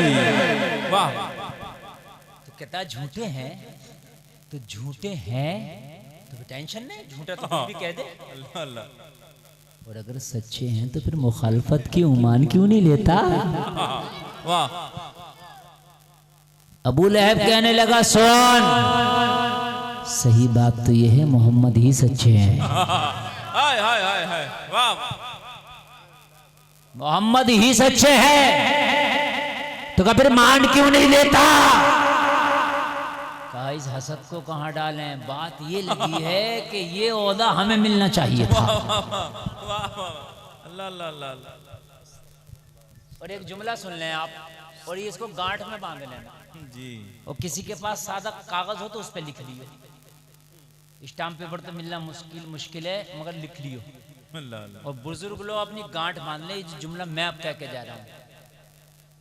[SPEAKER 3] वाह,
[SPEAKER 2] तो कहता झूठे हैं तो झूठे हैं तो टेंशन नहीं, झूठा तो कुछ भी कह दे।
[SPEAKER 3] अल्लाह अल्लाह।
[SPEAKER 1] और अगर सच्चे हैं तो फिर मुखालफत की मान क्यों नहीं लेता?
[SPEAKER 3] वाह,
[SPEAKER 1] अबू लहब कहने लगा सुन, सही बात तो यह है मोहम्मद ही सच्चे हैं।
[SPEAKER 3] हाय हाय हाय हाय, वाह,
[SPEAKER 1] मोहम्मद ही सच्चे हैं तो फिर मान क्यों नहीं लेता? कहा इस हसद को कहां डालें, बात ये लगी है कि ये ओहदा हमें मिलना चाहिए था।
[SPEAKER 3] अल्लाह अल्लाह अल्लाह।
[SPEAKER 2] और एक जुमला सुन लें आप, और ये इसको गांठ में बांध लेना
[SPEAKER 3] जी।
[SPEAKER 2] और किसी के पास सादा कागज हो तो उस पर लिख लियो। स्टाम्प पेपर तो मिलना मुश्किल है, मगर लिख लियो।
[SPEAKER 3] अल्लाह अल्लाह।
[SPEAKER 2] और बुजुर्ग लोग अपनी गांठ बांध ले, ये जुमला मैं अब कह के जा रहा हूँ।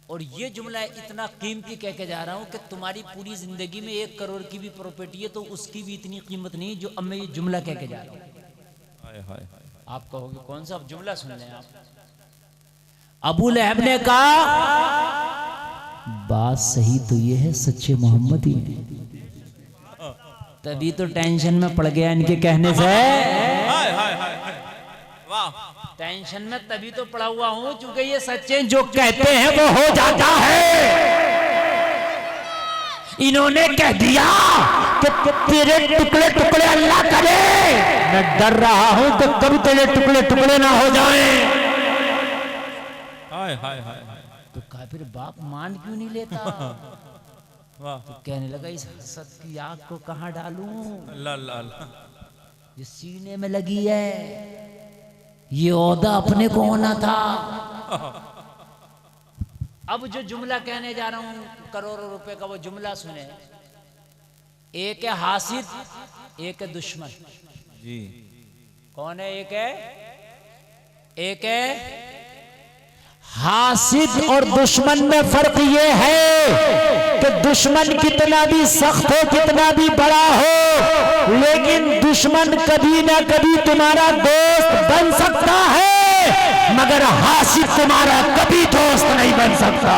[SPEAKER 2] और ये जुमला इतना कीमती कह के जा रहा हूँ कि तुम्हारी पूरी जिंदगी में 1 करोड़ की भी प्रॉपर्टी है तो उसकी भी इतनी कीमत नहीं जो अब मैं ये जुमला कह के जा रहा हूँ।
[SPEAKER 3] हाय हाय हाय।
[SPEAKER 2] आप कहोगे कौन सा? अब जुमला सुन लें आप।
[SPEAKER 1] अबू लहब ने कहा बात सही तो ये है सच्चे मोहम्मद ही हैं। तभी तो टेंशन में पड़ गया इनके कहने से।
[SPEAKER 3] हाय हाय हाय, वाह।
[SPEAKER 2] टेंशन में तभी तो पड़ा हुआ हूँ क्योंकि ये सच्चे
[SPEAKER 1] जो कहते हैं वो हो जाता है। इन्होंने कह दिया कि तेरे टुकड़े टुकड़े अल्लाह करे, मैं डर रहा हूं कि कभी तेरे टुकड़े टुकड़े ना हो जाएं।
[SPEAKER 3] हाय हाय हाय हाय,
[SPEAKER 1] तो कहा फिर बाप मान क्यों नहीं लेता?
[SPEAKER 3] वाह।
[SPEAKER 1] तो कहने लगा इस हसद की आग को कहां डालूं?
[SPEAKER 3] अल्लाह अल्लाह अल्लाह।
[SPEAKER 1] ये सीने में लगी है, ये ओहदा अपने को होना था।
[SPEAKER 2] अब जो जुमला कहने जा रहा हूँ करोड़ों रुपए का, वो जुमला सुने। एक है हासिद, एक है दुश्मन।
[SPEAKER 3] जी।
[SPEAKER 2] कौन है? एक है
[SPEAKER 1] हासिद और दुश्मन में फर्क ये है कि दुश्मन कितना भी सख्त हो, कितना भी बड़ा हो, लेकिन दुश्मन कभी ना कभी तुम्हारा दोस्त बन सकता है, मगर हासिद तुम्हारा कभी दोस्त नहीं बन सकता।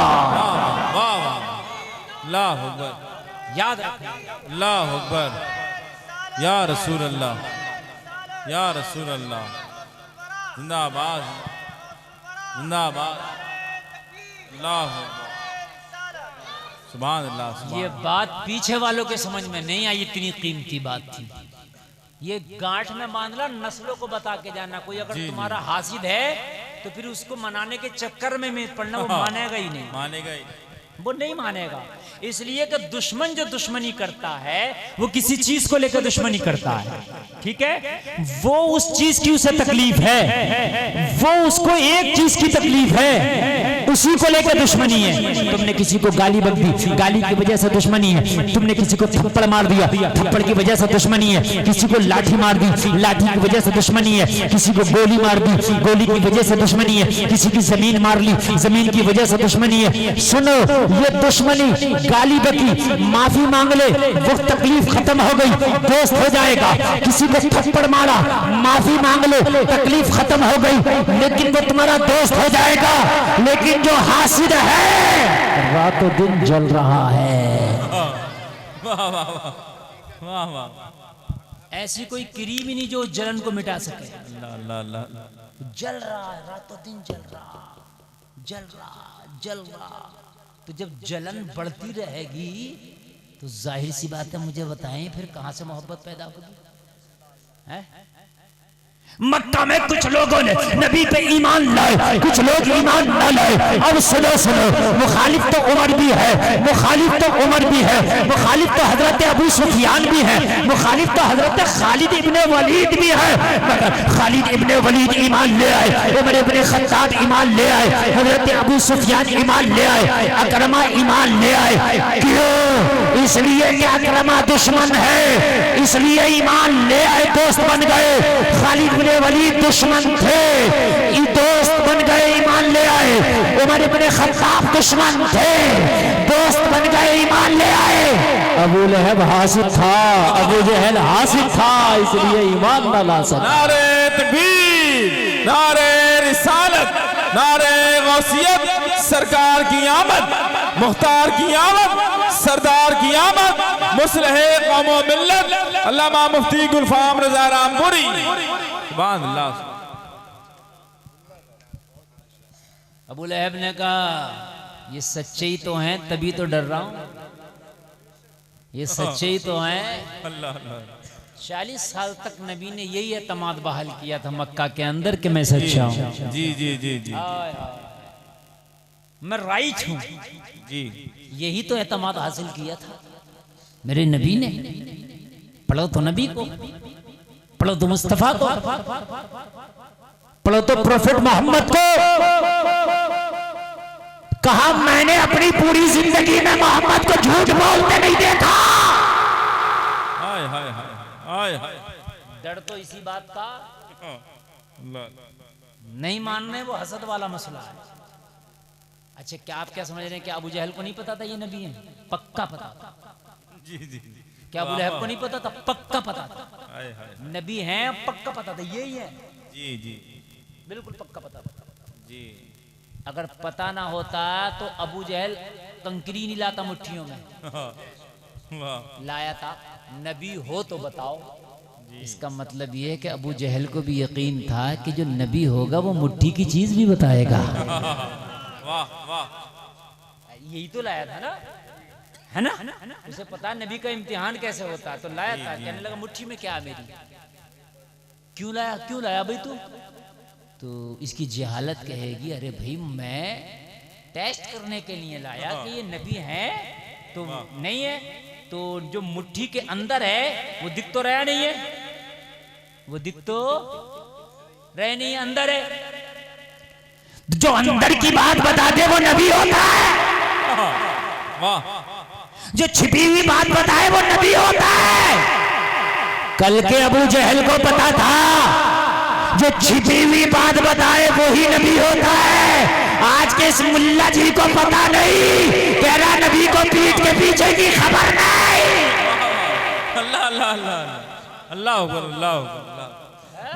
[SPEAKER 3] वाह वाह, अल्लाह अकबर,
[SPEAKER 2] याद रखना।
[SPEAKER 3] अल्लाह अकबर, या रसूल अल्लाह, या रसूल अल्लाह, जिंदाबाद जिंदाबाद, अल्लाह सुभान अल्लाह सुभान।
[SPEAKER 2] ये बात पीछे वालों के समझ में नहीं आई, इतनी कीमती बात थी। ये गांठ में बांध ला, नस्लों को बता के जाना। कोई अगर तुम्हारा हासिद है तो फिर उसको मनाने के चक्कर में पड़ना, वो मानेगा ही नहीं,
[SPEAKER 3] मानेगा ही,
[SPEAKER 2] वो नहीं मानेगा। इसलिए कि दुश्मन जो दुश्मनी करता है वो किसी चीज को लेकर दुश्मनी करता है, ठीक है? वो उस चीज की उसे तकलीफ है, वो उसको एक चीज की तकलीफ है, उसी को लेकर दुश्मनी है।
[SPEAKER 1] तुमने किसी को गाली बक दी, गाली की वजह से दुश्मनी है। तुमने किसी को थप्पड़ मार दिया, थप्पड़ की वजह से दुश्मनी है। किसी को लाठी मार दी, लाठी की वजह से दुश्मनी है। किसी को गोली मार दी, गोली की वजह से दुश्मनी है। किसी की जमीन मार ली, जमीन की वजह से दुश्मनी है। सुनो, ये दुश्मनी, गाली बकी, माफी मांग ले, वो तकलीफ खत्म हो गई, दोस्त हो जाएगा। किसी को थप्पड़ मारा, माफी मांग ले, तकलीफ खत्म हो गई, लेकिन वो तुम्हारा दोस्त हो जाएगा। लेकिन जो हासिद है रातों दिन जल रहा है।
[SPEAKER 3] वाह वाह वाह वाह वाह।
[SPEAKER 2] ऐसी कोई क्रीम ही नहीं जो जलन को मिटा सके।
[SPEAKER 3] अल्लाह अल्लाह अल्लाह।
[SPEAKER 2] जल रहा है, रातों दिन जल रहा, जल रहा, जल रहा। तो जब जलन बढ़ती रहेगी तो जाहिर सी बात है, मुझे बताएं फिर कहां से मोहब्बत पैदा होगी? है?
[SPEAKER 1] मक्का में कुछ लोगों ने नबी पे ईमान लाए, कुछ लोग ईमान न लाए। अब सुनो सुनो, मुखालिफ तो उमर भी है, मुखालिफ तो उमर भी है, मुखालिफ तो हजरत अबू सुफियान भी है, मुखालिफ तो हजरत खालिद इब्ने वलीद भी है, मगर खालिद इब्ने वलीद ईमान ले आए, उमर इब्ने खत्ताब ईमान ले आए, हजरत अबू सुफियान ईमान ले आए, अकरमा ईमान ले आए। क्यों? इसलिए कि अकरमा दुश्मन है, इसलिए ईमान ले आए, दोस्त बन गए। खालिद इब्ने वलीद दुश्मन थे, दोस्त बन गए, ईमान ले आए। उमर इब्ने खत्ताब दुश्मन थे, दोस्त बन गए, ईमान ले आए। अबू लहब हासिद था, अबू जहल हासिद था, इसलिए ईमान न ला सका।
[SPEAKER 3] नारे तकबीर, नारे रिसालत, नारे गौसियत, सरकार की आमद, मुख्तार की आमद, सरदार की आमद, मुस्लिह कौम व मिल्लत अल्लामा मुफ्ती गुलफाम रज़ा रामपुरी। सुभान अल्लाह।
[SPEAKER 2] अबू लहब ने कहा ये सच्चे ही तो हैं, तभी तो डर रहा हूं, ये सच्चे ही तो हैं।
[SPEAKER 3] अल्लाह
[SPEAKER 2] 40 साल तक नबी ने यही एतमाद बहाल किया था मक्का के अंदर कि मैं सच्चा हूं।
[SPEAKER 3] जी जी जी जी
[SPEAKER 2] मैं राइट हूं,
[SPEAKER 3] जी।
[SPEAKER 2] यही तो एतमाद हासिल किया था मेरे नबी ने। पढ़ो तो नबी को, पढ़ो तो मुस्तफा को, पढ़ो तो प्रोफेट मोहम्मद को। कहा मैंने अपनी पूरी जिंदगी में मोहम्मद को झूठ बोलते नहीं देखा।
[SPEAKER 3] हाय हाय हाय हाय हाय।
[SPEAKER 2] डर तो इसी बात का नहीं मानने, वो हसद वाला मसला है। अच्छा क्या आप क्या समझ रहे हैं कि अबू जहल को नहीं पता था ये नबी है? पक्का पता था।
[SPEAKER 3] जी जी।
[SPEAKER 2] क्या अबू लहब को नहीं पता था? पक्का पता था।
[SPEAKER 3] हाय हाय।
[SPEAKER 2] नबी हैं, पक्का पता था यही है,
[SPEAKER 3] जी जी
[SPEAKER 2] बिल्कुल पक्का पता था।
[SPEAKER 3] जी।
[SPEAKER 2] अगर पता ना होता तो अबू जहल कंकरी नहीं लाता मुट्ठियों में,
[SPEAKER 3] वाह।
[SPEAKER 2] लाया था। नबी हो तो बताओ। इसका मतलब ये है कि अबू जहल को भी यकीन था कि जो नबी होगा वो मुट्ठी की चीज भी बताएगा।
[SPEAKER 3] वाह वाह।
[SPEAKER 2] यही तो लाया था ना, है ना? उसे पता नबी का इम्तिहान कैसे होता है, तो लाया था। कहने लगा मुट्ठी में क्या मेरी? क्यों लाया, क्यों लाया भाई तू? तो इसकी जहालत कहेगी अरे भाई मैं टेस्ट करने के लिए लाया कि ये नबी है तो नहीं है, तो जो मुट्ठी के अंदर है वो दिख तो रहा नहीं है, वो दिख तो रहे नहीं, अंदर है।
[SPEAKER 1] जो अंदर की बात बता दे वो नबी होता है,
[SPEAKER 3] वाह।
[SPEAKER 1] जो छिपी हुई बात बताए वो नबी होता है। कल के अबू जहल को पता था जो छिपी हुई बात बताए वो ही नबी होता है। आज के इस मुल्ला जी को पता नहीं, कह रहा नबी को पीठ के पीछे की खबर नहीं।
[SPEAKER 3] अल्लाह अल्लाह अल्लाह अल्लाह अल्लाह।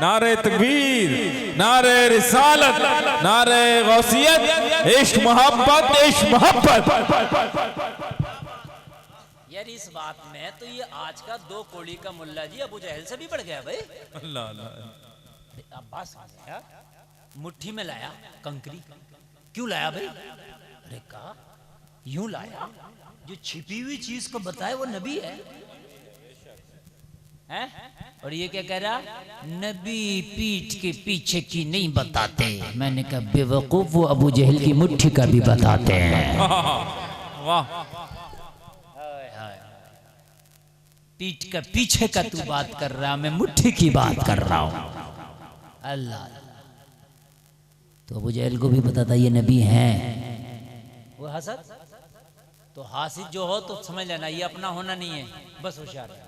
[SPEAKER 3] नारे तकबीर, नारे रिसालत, नारे गौसियत, इश्क मोहब्बत, इश्क मोहब्बत।
[SPEAKER 2] यार इस बात में तो ये आज का 2 कोड़ी का मुल्ला जी अबू जहल से भी बढ़ गया भाई।
[SPEAKER 3] अल्लाह अल्लाह।
[SPEAKER 2] अब्बास आया, मुट्ठी में लाया कंकरी। क्यों लाया भाई? अरे कहा यूं लाया जो छिपी हुई चीज को बताए वो नबी है, हैं? और ये क्या कह रहा? नबी पीठ के पीछे की नहीं बताते। मैंने कहा बेवकूफ, वो अबू जहल की मुट्ठी का भी बताते हैं।
[SPEAKER 3] वाह।
[SPEAKER 2] पीठ का पीछे का तू बात कर रहा, मैं मुट्ठी की बात कर रहा हूं। अल्लाह। तो अबू जहल को भी पता था ये नबी हैं। वो हसद तो हासिद जो हो तो समझ लेना ये अपना होना नहीं है, बस होशियार है,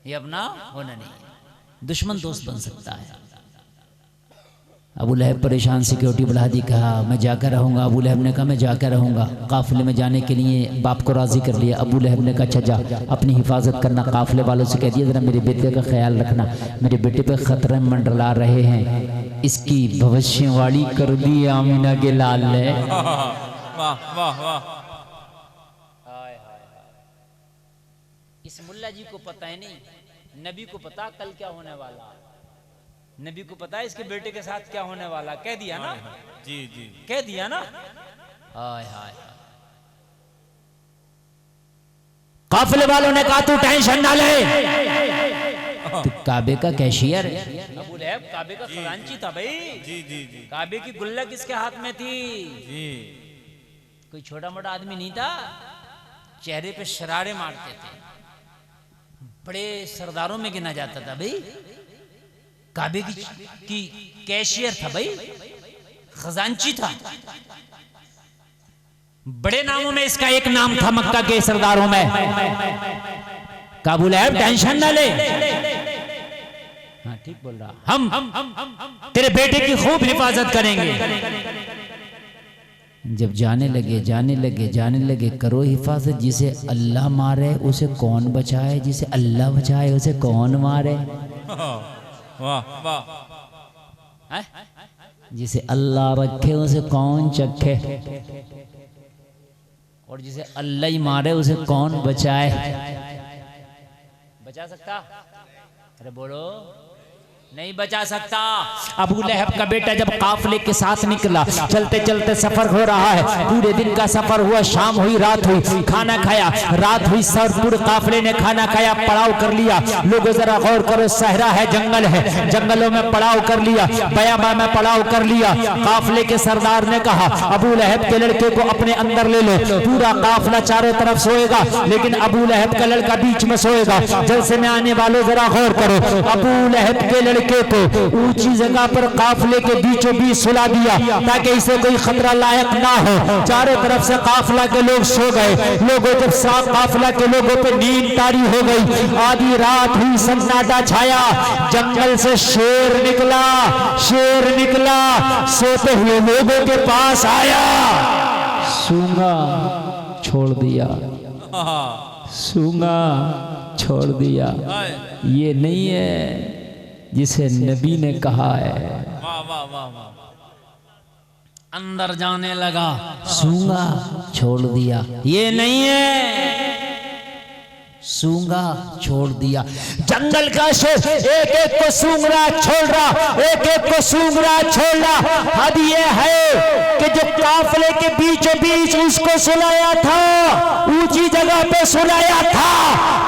[SPEAKER 2] ये अपना होना नहीं है, दुश्मन दोस्त बन सकता है। अबू लहब परेशान, सिक्योरिटी बढ़ा दी, कहा मैं जाकर रहूँगा। अबू लहब ने कहा मैं जाकर रहूँगा। काफिले में जाने के लिए बाप को राज़ी कर लिया। अबू लहब ने कहा अच्छा जा, अपनी हिफाजत करना, काफिले वालों से कह दिया ज़रा मेरे बेटे का ख्याल रखना, मेरे बेटे पे खतरे मंडरा रहे हैं, इसकी भविष्यवाणी कर दी आमीना के लाल ने।
[SPEAKER 3] वाह वाह वाह।
[SPEAKER 2] इस मुल्ला जी को पता है नहीं, नबी को पता कल क्या होने वाला, नबी को पता है इसके बेटे के साथ क्या होने वाला। कह दिया ना,
[SPEAKER 3] जी जी
[SPEAKER 2] कह दिया ना। हाय हाय।
[SPEAKER 1] काफिले वालों ने कहा तू टेंशन ना ले, तू काबे का कैशियर है।
[SPEAKER 2] अबू लहब काबे का खजांची था भाई।
[SPEAKER 3] जी जी जी
[SPEAKER 2] काबे की गुल्लक इसके हाथ में थी।
[SPEAKER 3] जी।
[SPEAKER 2] कोई छोटा मोटा आदमी नहीं था, चेहरे पे शरारे मारते थे, बड़े सरदारों में गिना जाता था भाई। काबे की कैशियर था भाई, खजांची था। बड़े नामों में इसका एक नाम था मक्का के सरदारों में, काबुल है, टेंशन ना ले। हाँ ठीक बोल रहा, हम तेरे बेटे की खूब हिफाजत करेंगे। जब जाने लगे करो हिफाजत, जिसे अल्लाह मारे उसे कौन बचाए, जिसे अल्लाह बचाए उसे कौन मारे।
[SPEAKER 3] वाह वाह।
[SPEAKER 1] जिसे अल्लाह रखे उसे कौन चखे, और जिसे अल्लाह ही मारे उसे कौन बचाए। बचा सकता? अरे बोलो, नहीं बचा सकता। अबू लहब का बेटा जब काफले के साथ निकला, चलते चलते सफर हो रहा है, पूरे दिन का सफर हुआ, शाम हुई, रात हुई, खाना खाया, रात हुई, सब पूरे काफले ने खाना खाया, पड़ाव कर लिया। लोगों जरा गौर करो, सहरा है, जंगल है, जंगलों में पड़ाव कर लिया, बयाबा में पड़ाव कर लिया। काफले के सरदार ने कहा अबू लहब के लड़के को अपने अंदर ले लो, पूरा काफला चारों तरफ सोएगा, लेकिन अबू लहब का लड़का बीच में सोएगा। जलसे में आने वालों जरा गौर करो, अबू लहब के लड़के को ऊंची जगह पर काफले के बीचों बीच सुला दिया, ताकि इसे कोई खतरा लायक ना हो। चारों तरफ से काफला के लोग सो गए। लोगों जब साथ काफला के लोगों पे नींद तारी हो गई, आधी रात हुई, सन्नाटा छाया, जंगल से शेर निकला, सोते हुए लोगों के पास आया, सूंघा छोड़ दिया, सूंघा छोड़ दिया। ये नहीं है जिसे नबी ने कहा है।
[SPEAKER 3] वाह वाह वाह वाह।
[SPEAKER 2] अंदर जाने लगा,
[SPEAKER 1] सूंघा छोड़ दिया,
[SPEAKER 2] ये नहीं है,
[SPEAKER 1] सूंघा छोड़ दिया।
[SPEAKER 2] जंगल का शेर एक एक को सूंघ रहा छोड़ रहा, एक एक को सूंघ रहा छोड़ रहा। हद ये है कि जो काफले के बीचों बीच उसको सुलाया था, ऊंची जगह पे सुलाया था,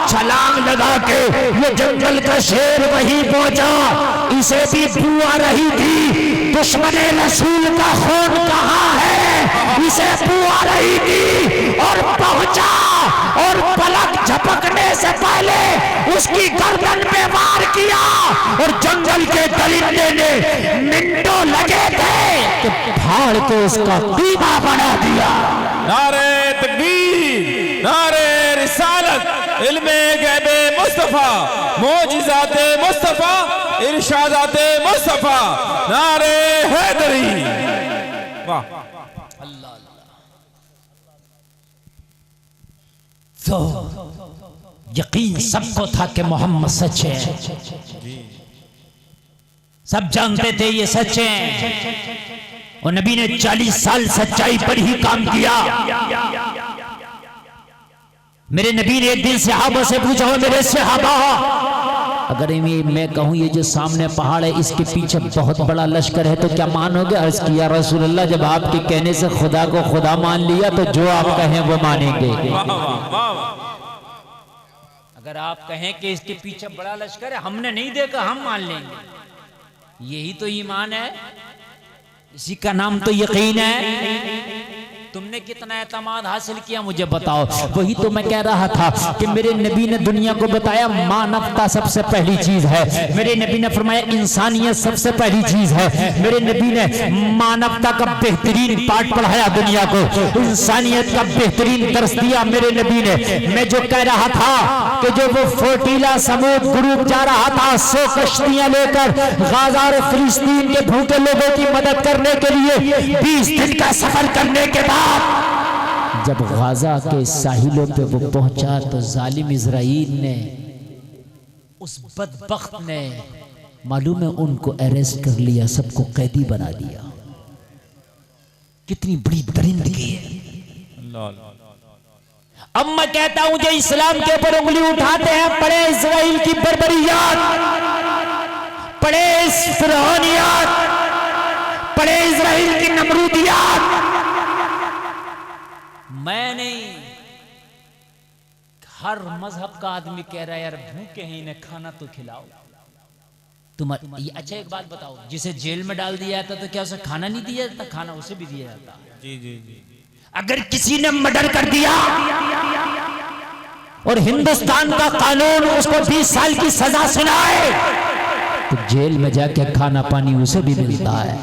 [SPEAKER 2] छलांग लगा के ये जंगल का शेर वहीं पहुंचा। इसे भी बू आ रही थी, दुश्मने रसूल का खून कहाँ है, इसे बू आ रही थी, और पहुंचा, और पलक झपकने से पहले उसकी गर्दन पे वार किया, और जंगल के दरिंदे ने मिनटों लगे थे कि फाड़ के उसका कीमा बना दिया।
[SPEAKER 3] नारे तकबीर, नारे रिसालत, इल्मे गैबे मुस्तफा, मोजिज़ाते मुस्तफा, इरशादाते मुस्तफा, नारे हैदरी। वाह।
[SPEAKER 2] तो यकीन सबको था कि मोहम्मद सच है, सब जानते थे ये सच है, और नबी ने 40 साल सच्चाई पर ही काम किया। मेरे नबी ने एक दिन सहाबा से पूछा, मेरे सहाबा,
[SPEAKER 1] अगर मैं कहूँ ये जो सामने पहाड़ है इसके पीछे बहुत बड़ा लश्कर है तो क्या मानोगे? अर्ज किया रसूलुल्लाह, जब आपके कहने से खुदा को खुदा मान लिया तो जो आप कहें वो मानेंगे।
[SPEAKER 2] अगर आप कहें कि इसके पीछे बड़ा लश्कर है, हमने नहीं देखा, हम मान लेंगे। यही तो ईमान है, इसी का नाम तो यकीन है। तुमने कितना एतमाद हासिल किया मुझे बताओ।
[SPEAKER 1] वही तो मैं कह रहा था कि मेरे नबी ने दुनिया को बताया मानवता सबसे पहली चीज है। मेरे नबी ने फरमाया इंसानियत सबसे पहली चीज है। मेरे नबी ने मानवता का बेहतरीन पाठ पढ़ाया दुनिया को, इंसानियत का बेहतरीन दर्स दिया मेरे नबी ने। मैं जो कह रहा था कि जो वो फोटीला समूद ग्रुप जा रहा था 100 कश्तियां लेकर गाजा और फिलिस्तीन के भूखे लोगों की मदद करने के लिए 20 दिन का सफर करने के बाद जब गाजा के साहिलों पे वो पहुंचा तो जालिम इजराइल ने,
[SPEAKER 2] उस बदबख्त ने,
[SPEAKER 1] मालूम है उनको अरेस्ट कर लिया, सबको कैदी बना दिया। कितनी बड़ी दरिंदगी है।
[SPEAKER 2] अब मैं कहता हूं जो इस्लाम के ऊपर उंगली उठाते हैं, पढ़े इजराइल की बर्बरियात, पढ़े फिरौनियात, पढ़े इजराइल की नमरूदियात। मैं नहीं, हर मजहब का आदमी कह रहा है यार भूखे हैं, इन्हें खाना तो खिलाओ। तुम अच्छा एक बात बताओ, जिसे जेल में डाल दिया जाता तो क्या उसे खाना नहीं दिया जाता? खाना उसे भी दिया जाता।
[SPEAKER 3] जी जी जी।
[SPEAKER 2] अगर किसी ने मर्डर कर दिया और हिंदुस्तान का कानून उसको 20 साल की सजा सुनाए
[SPEAKER 1] तो जेल में जाके खाना पानी उसे भी मिलता है।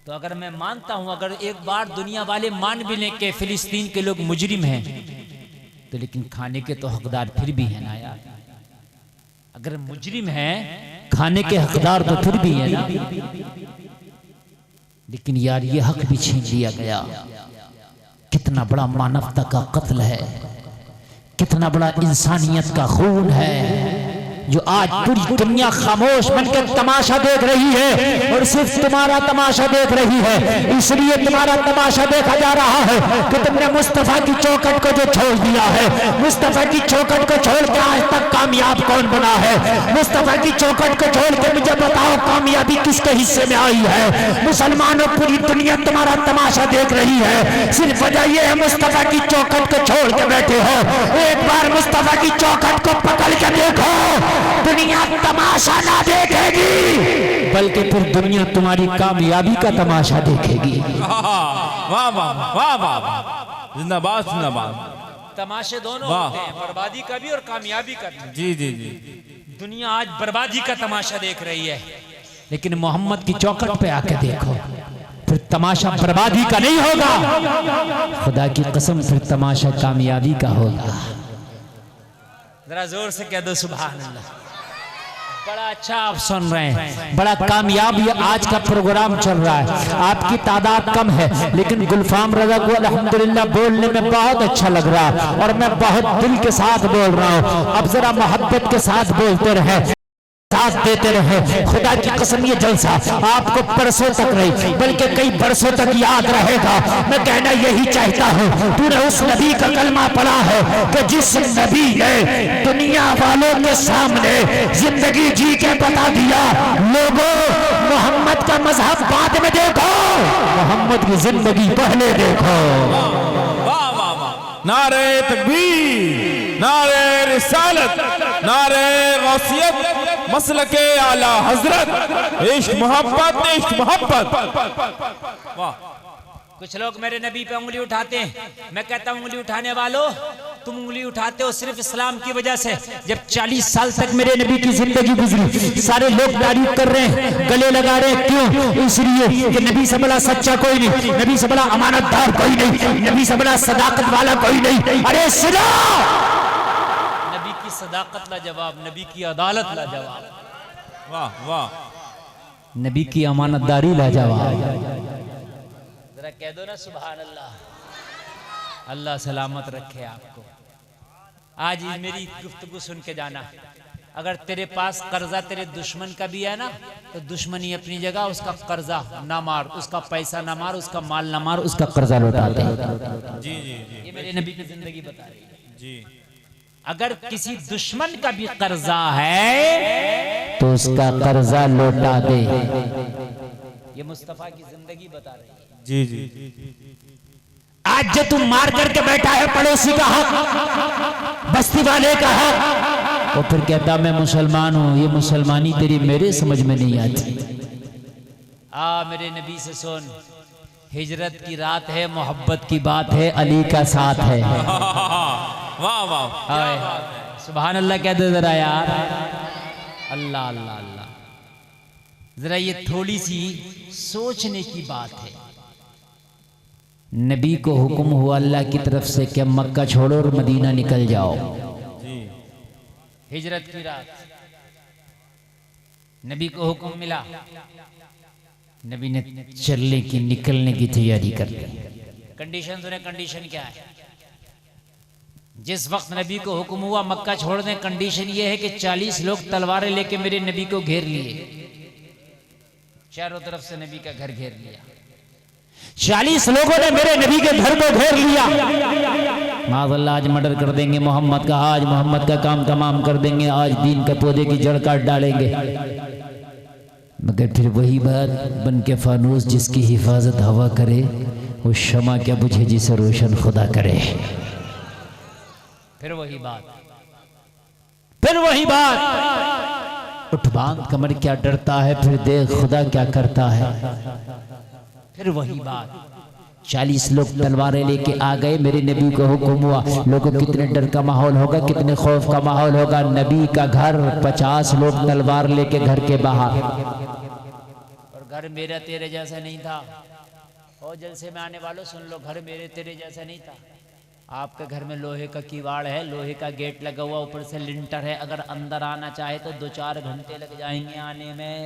[SPEAKER 2] तो अगर मैं मानता हूं, अगर एक बार दुनिया वाले मान भी लें कि फिलिस्तीन के लोग मुजरिम हैं, तो लेकिन खाने के तो हकदार फिर भी हैं ना यार। अगर मुजरिम हैं, खाने के हकदार तो फिर भी हैं ना। लेकिन यार ये हक भी छीन लिया गया। कितना बड़ा मानवता का कत्ल है, कितना बड़ा इंसानियत का खून है, जो आज पूरी दुनिया खामोश बनकर तमाशा देख रही है और सिर्फ तुम्हारा तमाशा देख रही है। इसलिए तुम्हारा तमाशा देखा जा रहा है कि तुमने मुस्तफा की चौखट को जो छोड़ दिया है, मुस्तफा की चौखट को छोड़ के आज तक कामयाब कौन बना है? मुस्तफा की चौखट को छोड़ के मुझे बताओ कामयाबी किसके हिस्से में आई है? मुसलमानों, पूरी दुनिया तुम्हारा तमाशा देख रही है। सिर्फ वजह यह है मुस्तफा की चौखट को छोड़ के बैठे हो। एक बार मुस्तफा की चौखट को पकड़ के देखो, दुनिया तमाशा ना देखेगी बल्कि फिर दुनिया तुम्हारी कामयाबी का तमाशा देखेगी।
[SPEAKER 3] वाह वाह वाह वाह, जिंदाबाद जिंदाबाद।
[SPEAKER 2] तमाशे दोनों होते हैं, बर्बादी का भी और कामयाबी का भी।
[SPEAKER 3] जी जी जी।
[SPEAKER 2] दुनिया आज बर्बादी का तमाशा देख रही है,
[SPEAKER 1] लेकिन मोहम्मद की चौखट पे आके देखो, फिर तमाशा बर्बादी का नहीं होगा, खुदा की कसम फिर तमाशा कामयाबी का होगा।
[SPEAKER 2] जरा जोर से कह दो सुभान अल्लाह।
[SPEAKER 1] बड़ा अच्छा आप सुन रहे हैं, बड़ा कामयाब ये आज का प्रोग्राम चल रहा है। आपकी तादाद कम है, लेकिन गुलफाम रजा को अल्हम्दुलिल्लाह बोलने में बहुत अच्छा लग रहा है और मैं बहुत दिल के साथ बोल रहा हूँ। अब जरा मोहब्बत के साथ बोलते रहे, साथ देते रहे। खुदा की कसम ये जलसा आपको बरसों तक नहीं बल्कि कई बरसों तक याद रहेगा। मैं कहना यही चाहता हूँ, तूने उस नबी का कलमा पढ़ा है कि जिस नबी ने दुनिया वालों के सामने जिंदगी जी के बता दिया, लोगों मोहम्मद का मजहब बाद में देखो, मोहम्मद की जिंदगी पहले देखो।
[SPEAKER 3] वाह वाह वाह, नारे तकबीर, नारे रिसालत, नारे गौसियत, मसलके आला हजरत, इश्क मोहब्बत, इश्क मोहब्बत। वाह।
[SPEAKER 2] कुछ लोग मेरे नबी पे उंगली उठाते हैं, मैं कहता हूं उंगली उठाने वालों, तुम उंगली उठाते हो सिर्फ इस्लाम की वजह से। जब 40 साल तक मेरे नबी की जिंदगी गुजरी, सारे लोग तारीफ कर रहे हैं, गले लगा रहे हैं, क्यों? इसलिए कि नबी से बड़ा सच्चा कोई नहीं, नबी से बड़ा अमानतदार कोई नहीं, नबी से बड़ा सदाकत वाला कोई नहीं। अरे सुनो, नबी की सदाकत लाजवाब, नबी की अदालत लाजवाब,
[SPEAKER 3] वाह वाह,
[SPEAKER 1] नबी की अमानतदारी लाजवाब।
[SPEAKER 2] जरा कह दो ना सुभान अल्लाह। अल्लाह सलामत रखे आपको। आज मेरी गुफ्तगू सुन के जाना, अगर तेरे पास कर्जा तेरे दुश्मन का भी है ना, तो दुश्मनी अपनी जगह, उसका कर्जा ना मार, उसका पैसा ना मार, उसका माल ना मार, उसका कर्जा लौटा दे।
[SPEAKER 3] जी जी जी,
[SPEAKER 2] ये मेरे नबी की जिंदगी बता रही है
[SPEAKER 3] जी।
[SPEAKER 2] अगर किसी दुश्मन का भी कर्जा है
[SPEAKER 1] तो उसका कर्जा लौटा दे।
[SPEAKER 2] ये मुस्तफा की जिंदगी बता रही है।
[SPEAKER 3] जी जी,
[SPEAKER 1] आज जो तुम मार करके बैठा है पड़ोसी का हक, बस्ती वाले का हक, वो फिर कहता मैं मुसलमान हूं, ये मुसलमानी तेरी मेरे समझ में नहीं आती।
[SPEAKER 2] मेरे नबी से सुन, हिजरत की रात है, मोहब्बत की बात है, अली का साथ है।
[SPEAKER 3] वाह वाह,
[SPEAKER 2] सुभान अल्लाह कह दे जरा यार। अल्लाह अल्लाह अल्लाह। जरा ये थोड़ी सी सोचने की बात है।
[SPEAKER 1] नबी को हुक्म हुआ अल्लाह की तरफ से कि मक्का छोड़ो और मदीना निकल जाओ।
[SPEAKER 2] हिजरत की रात नबी को हुक्म मिला, नबी ने चलने की, निकलने की तैयारी कर ली। कंडीशन सुने, कंडीशन क्या है? जिस वक्त नबी को हुक्म हुआ मक्का छोड़ने, कंडीशन यह है कि 40 लोग तलवारें लेके मेरे नबी को घेर लिए, चारों तरफ से नबी का घर घेर लिया।
[SPEAKER 1] 40 लोगों ने मेरे नबी के घर को घेर लिया। माज़अल्लाह आज मर्डर कर देंगे मोहम्मद का, आज मोहम्मद का काम तमाम कर देंगे, आज दीन के पौधे की जड़ काट डालेंगे। मगर फिर वही बात बन के फानूस, जिसकी हिफाजत हवा करे वो शमा क्या बुझे जिसे रोशन खुदा करे।
[SPEAKER 2] फिर वही बात,
[SPEAKER 1] फिर वही बात, उठ बांध कमर क्या डरता है, फिर देख खुदा क्या करता है।
[SPEAKER 2] फिर वही बात,
[SPEAKER 1] 40 लोग तलवारें लेके आ गए, मेरे नबी को हुक्म हुआ, लोगों कितने डर का माहौल होगा, कितने खौफ का माहौल होगा। नबी का घर, 50 लोग तलवार लेके घर के बाहर,
[SPEAKER 2] और घर मेरा तेरे जैसा नहीं था। और जलसे में आने वालों सुन लो, घर मेरे तेरे जैसा नहीं था। आपके घर में लोहे का किवाड़ है, लोहे का गेट लगा हुआ, ऊपर से लिंटर है। अगर अंदर आना चाहे तो 2-4 घंटे लग जाएंगे आने में।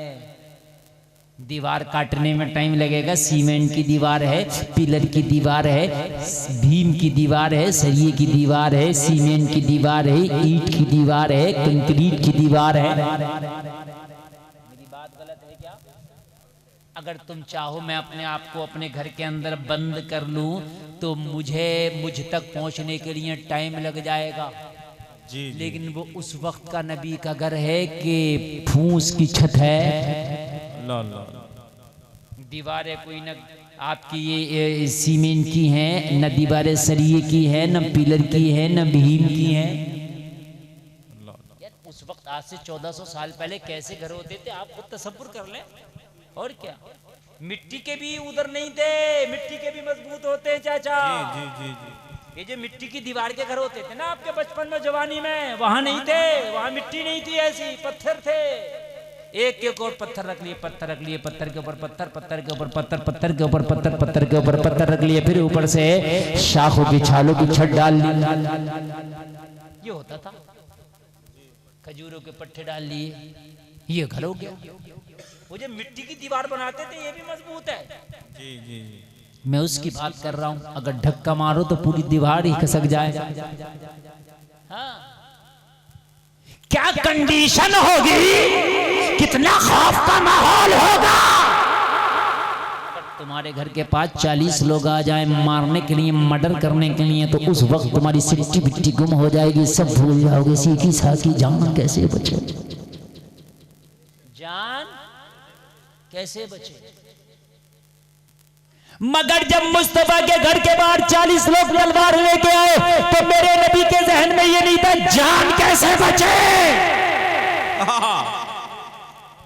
[SPEAKER 2] दीवार काटने में टाइम लगेगा। सीमेंट की दीवार है, पिलर की दीवार है, भीम की दीवार है, सरिये की दीवार है, सीमेंट की दीवार है, ईंट की दीवार है, कंक्रीट की दीवार है। मेरी बात गलत है क्या? अगर तुम चाहो मैं अपने आप को अपने घर के अंदर बंद कर लूं तो मुझ तक पहुंचने के लिए टाइम लग जाएगा। जी। लेकिन वो उस वक्त का नबी का घर है कि फूस की छत है, दीवारें कोई न आपकी ये सीमेंट की हैं, न दीवारें सरिये की हैं, न पिलर की हैं, न भीम की हैं। उस वक्त आज से 1400 साल पहले कैसे घर होते थे आप खुद तसव्वुर कर लें। और क्या, मिट्टी के भी उधर नहीं थे, मिट्टी के भी मजबूत होते हैं चाचा। जी जी जी जी। ये जो मिट्टी की दीवार के घर होते थे ना आपके बचपन में, जवानी में, वहां नहीं थे, वहां मिट्टी नहीं थी, ऐसी पत्थर थे। एक और पत्थर रख लिए, पत्थर रख लिए, पत्थर के ऊपर पत्थर, पत्थर के ऊपर पत्थर, पत्थर के ऊपर पत्थर, पत्थर के ऊपर पत्थर रख लिए, फिर ऊपर से शाखों की छालों की छत डाल ली। ये होता था। खजूरों के पट्टे डाल लिए, ये घर हो गया। वो जो मिट्टी की दीवार बनाते थे ये भी मजबूत है। जी जी जी। मैं उसकी बात कर रहा हूं। अगर धक्का मारो तो पूरी दीवार ही खसक जाए। हाँ, क्या कंडीशन होगी, कितना खौफ का माहौल होगा। तुम्हारे घर के पास 40 लोग आ जाए मारने के लिए, मर्डर करने के लिए, तो उस वक्त तुम्हारी सिट्टी बिट्टी गुम हो जाएगी, सब भूल जाओगे। सीखी साखी जान कैसे बचे, जान कैसे बचे। मगर जब मुस्तफा के घर के बाहर 40 लोग तलवार लेके आए तो मेरे नबी के जहन में ये नहीं था जान कैसे बचे।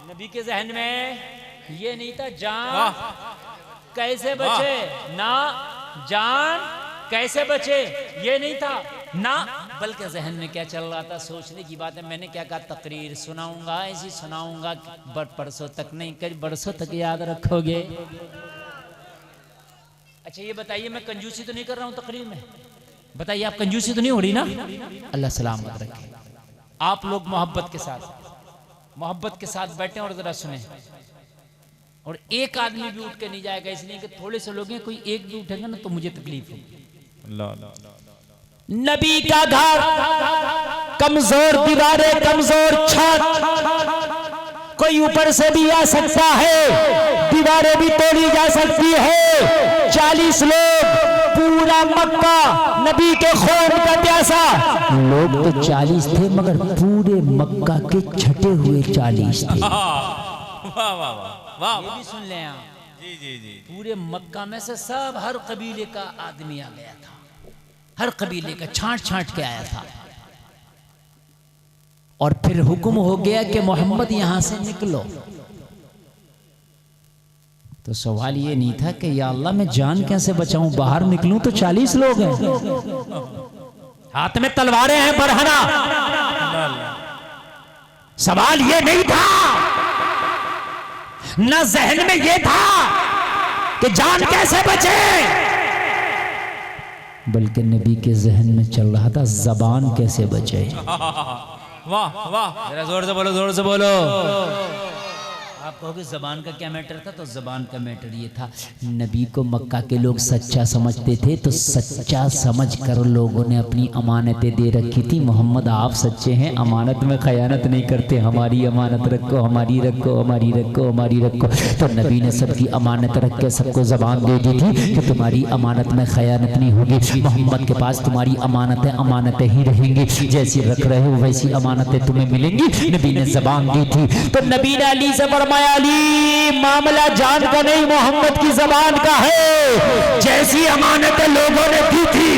[SPEAKER 2] नबी के जहन में ये नहीं था जान कैसे बचे, ना जान कैसे बचे ये नहीं था ना, बल्कि जहन में क्या चल रहा था, सोचने की बात है। मैंने क्या कहा, तकरीर सुनाऊंगा, ऐसी सुनाऊंगा परसों तक नहीं, कई बरसों तक याद रखोगे। अच्छा ये बताइए, मैं कंजूसी तो नहीं कर रहा हूं तकरीर में, बताइए आप कंजूसी तो नहीं हो रही ना? अल्लाह सलामत रखे। आप लोग मोहब्बत के साथ बैठे और जरा सुने। और एक आदमी भी उठ के नहीं जाएगा, इसलिए कि थोड़े से लोग हैं, कोई एक भी उठेगा ना तो मुझे तकलीफ होगी। नबी का घर, कमजोर दीवारें, कमजोर छत, कोई ऊपर से भी आ सकता है, दीवारें भी तोड़ी जा सकती है। 40 लोग, पूरा मक्का नबी के खून का प्यासा। लोग तो 40 थे मगर पूरे मक्का के छटे हुए 40 थे। वाह वाह वाह, ये भी सुन लें आप। जी जी जी। पूरे मक्का में से सब, हर कबीले का आदमी आ गया था, हर कबीले का छांट के आया था। और फिर हुक्म हो गया कि मोहम्मद यहां से निकलो। तो सवाल ये नहीं था कि या अल्लाह मैं जान कैसे बचाऊं, बाहर निकलूं तो 40 लोग हैं, हाथ में तलवारें हैं बरहना। सवाल ये नहीं था, ना जहन में ये था कि जान कैसे बचे, बल्कि नबी के जहन में चल रहा था जबान कैसे बचे। वाह वाह, जरा जोर से बोलो, जोर से बोलो। आप कहोगे जबान का क्या मैटर था, तो जबान का मैटर ये था, नबी को मक्का के लोग सच्चा समझते थे, तो सच्चा समझकर लोगों ने अपनी अमानतें दे रखी थी। मोहम्मद आप सच्चे हैं, अमानत में खयानत नहीं करते, हमारी अमानत रखो, हमारी रखो, हमारी रखो, हमारी रखो। तो नबी ने सबकी अमानत रख के सबको जबान दे दी थी कि तुम्हारी अमानत में खयानत नहीं होगी। मोहम्मद के पास तुम्हारी अमानतें अमानतें ही रहेंगी, जैसी रख रहे हो वैसी अमानतें तुम्हें मिलेंगी। नबी ने जबान दी थी। तो नबी ने अली से फरमाया, अली मामला जान का नहीं, मोहम्मद की जबान का है। जैसी अमानतें लोगों ने दी थी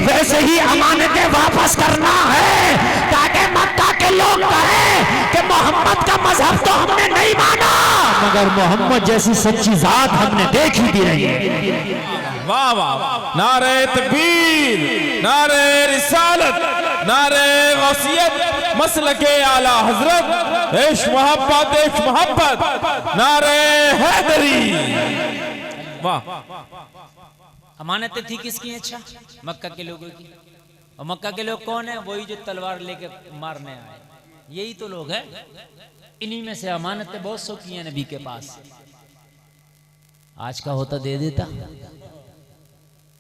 [SPEAKER 2] वैसे ही अमानतें वापस करना है, ताकि मक्का के लोग कहें कि मोहम्मद का मजहब तो हमने नहीं माना, मगर मोहम्मद जैसी सच्ची जात हमने देखी भी नहीं।
[SPEAKER 3] वाह वाह, नारे तकबीर, नारे रिसालत, नारे गौसियत, मसलके आला हजरत, इश्क मोहब्बत, इश्क मोहब्बत, नारे हैदरी। वाह,
[SPEAKER 2] अमानतें थी किसकी? अच्छा, मक्का के लोगों की। और मक्का के लोग कौन है? वही जो तलवार लेके मारने आए, यही तो लोग हैं। इन्हीं में से अमानतें बहुत सौ की हैं नबी के पास। आज का होता दे देता,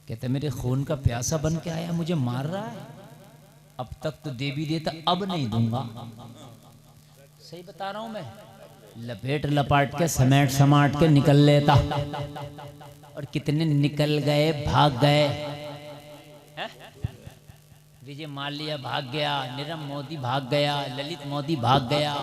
[SPEAKER 2] कहते मेरे खून का प्यासा बन के आया, मुझे मार रहा है, अब तक तो दे भी देता, अब नहीं दूंगा। सही बता रहा हूं मैं। लपेट लपाट के समेट समाट के निकल लेता, और कितने निकल गए, भाग गए। विजय माल्या भाग गया, नीरव मोदी भाग गया, ललित मोदी भाग गया,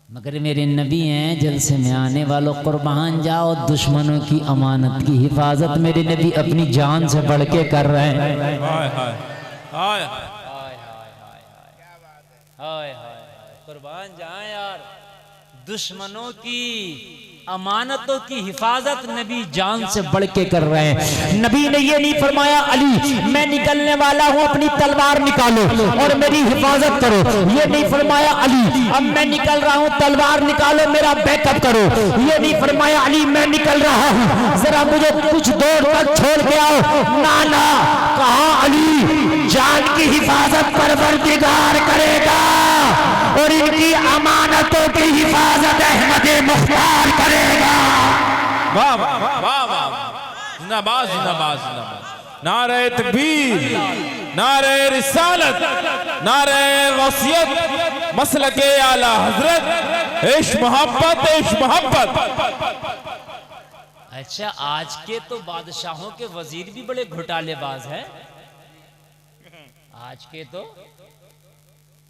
[SPEAKER 2] मगर मेरे नबी हैं जल्द से में आने वालों, कुर्बान जाओ। दुश्मनों की अमानत की हिफाजत मेरे नबी अपनी जान से बढ़ के कर रहे हैं।
[SPEAKER 3] हाय हाय हाय
[SPEAKER 2] हाय हाय, कुर्बान जाए यार। दुश्मनों की अमानतों की हिफाजत नबी जान से बढ़ के कर रहे हैं। नबी ने ये नहीं फरमाया अली मैं निकलने वाला हूं, अपनी तलवार निकालो और मेरी हिफाजत करो। ये नहीं फरमाया अली अब मैं निकल रहा हूं, तलवार निकालो, मेरा बैकअप करो। ये नहीं फरमाया अली मैं निकल रहा हूं, जरा मुझे कुछ देर तक छोड़ के आओ। ना ना, कहा अली जान की हिफाजत परवरदिगार करेगा और इनकी अमानतों की हिफाजत अहमद मुख्तार करेगा।
[SPEAKER 3] वाह वाह वाह वाह, जिंदाबाद जिंदाबाद जिंदाबाद, नारे तकबीर, नारे रिसालत, नारे गौसियत, मसलके आला हजरत, इश्क मोहब्बत, इश्क मोहब्बत।
[SPEAKER 2] अच्छा, आज के तो बादशाहों के वजीर भी बड़े घोटालेबाज हैं। आज के तो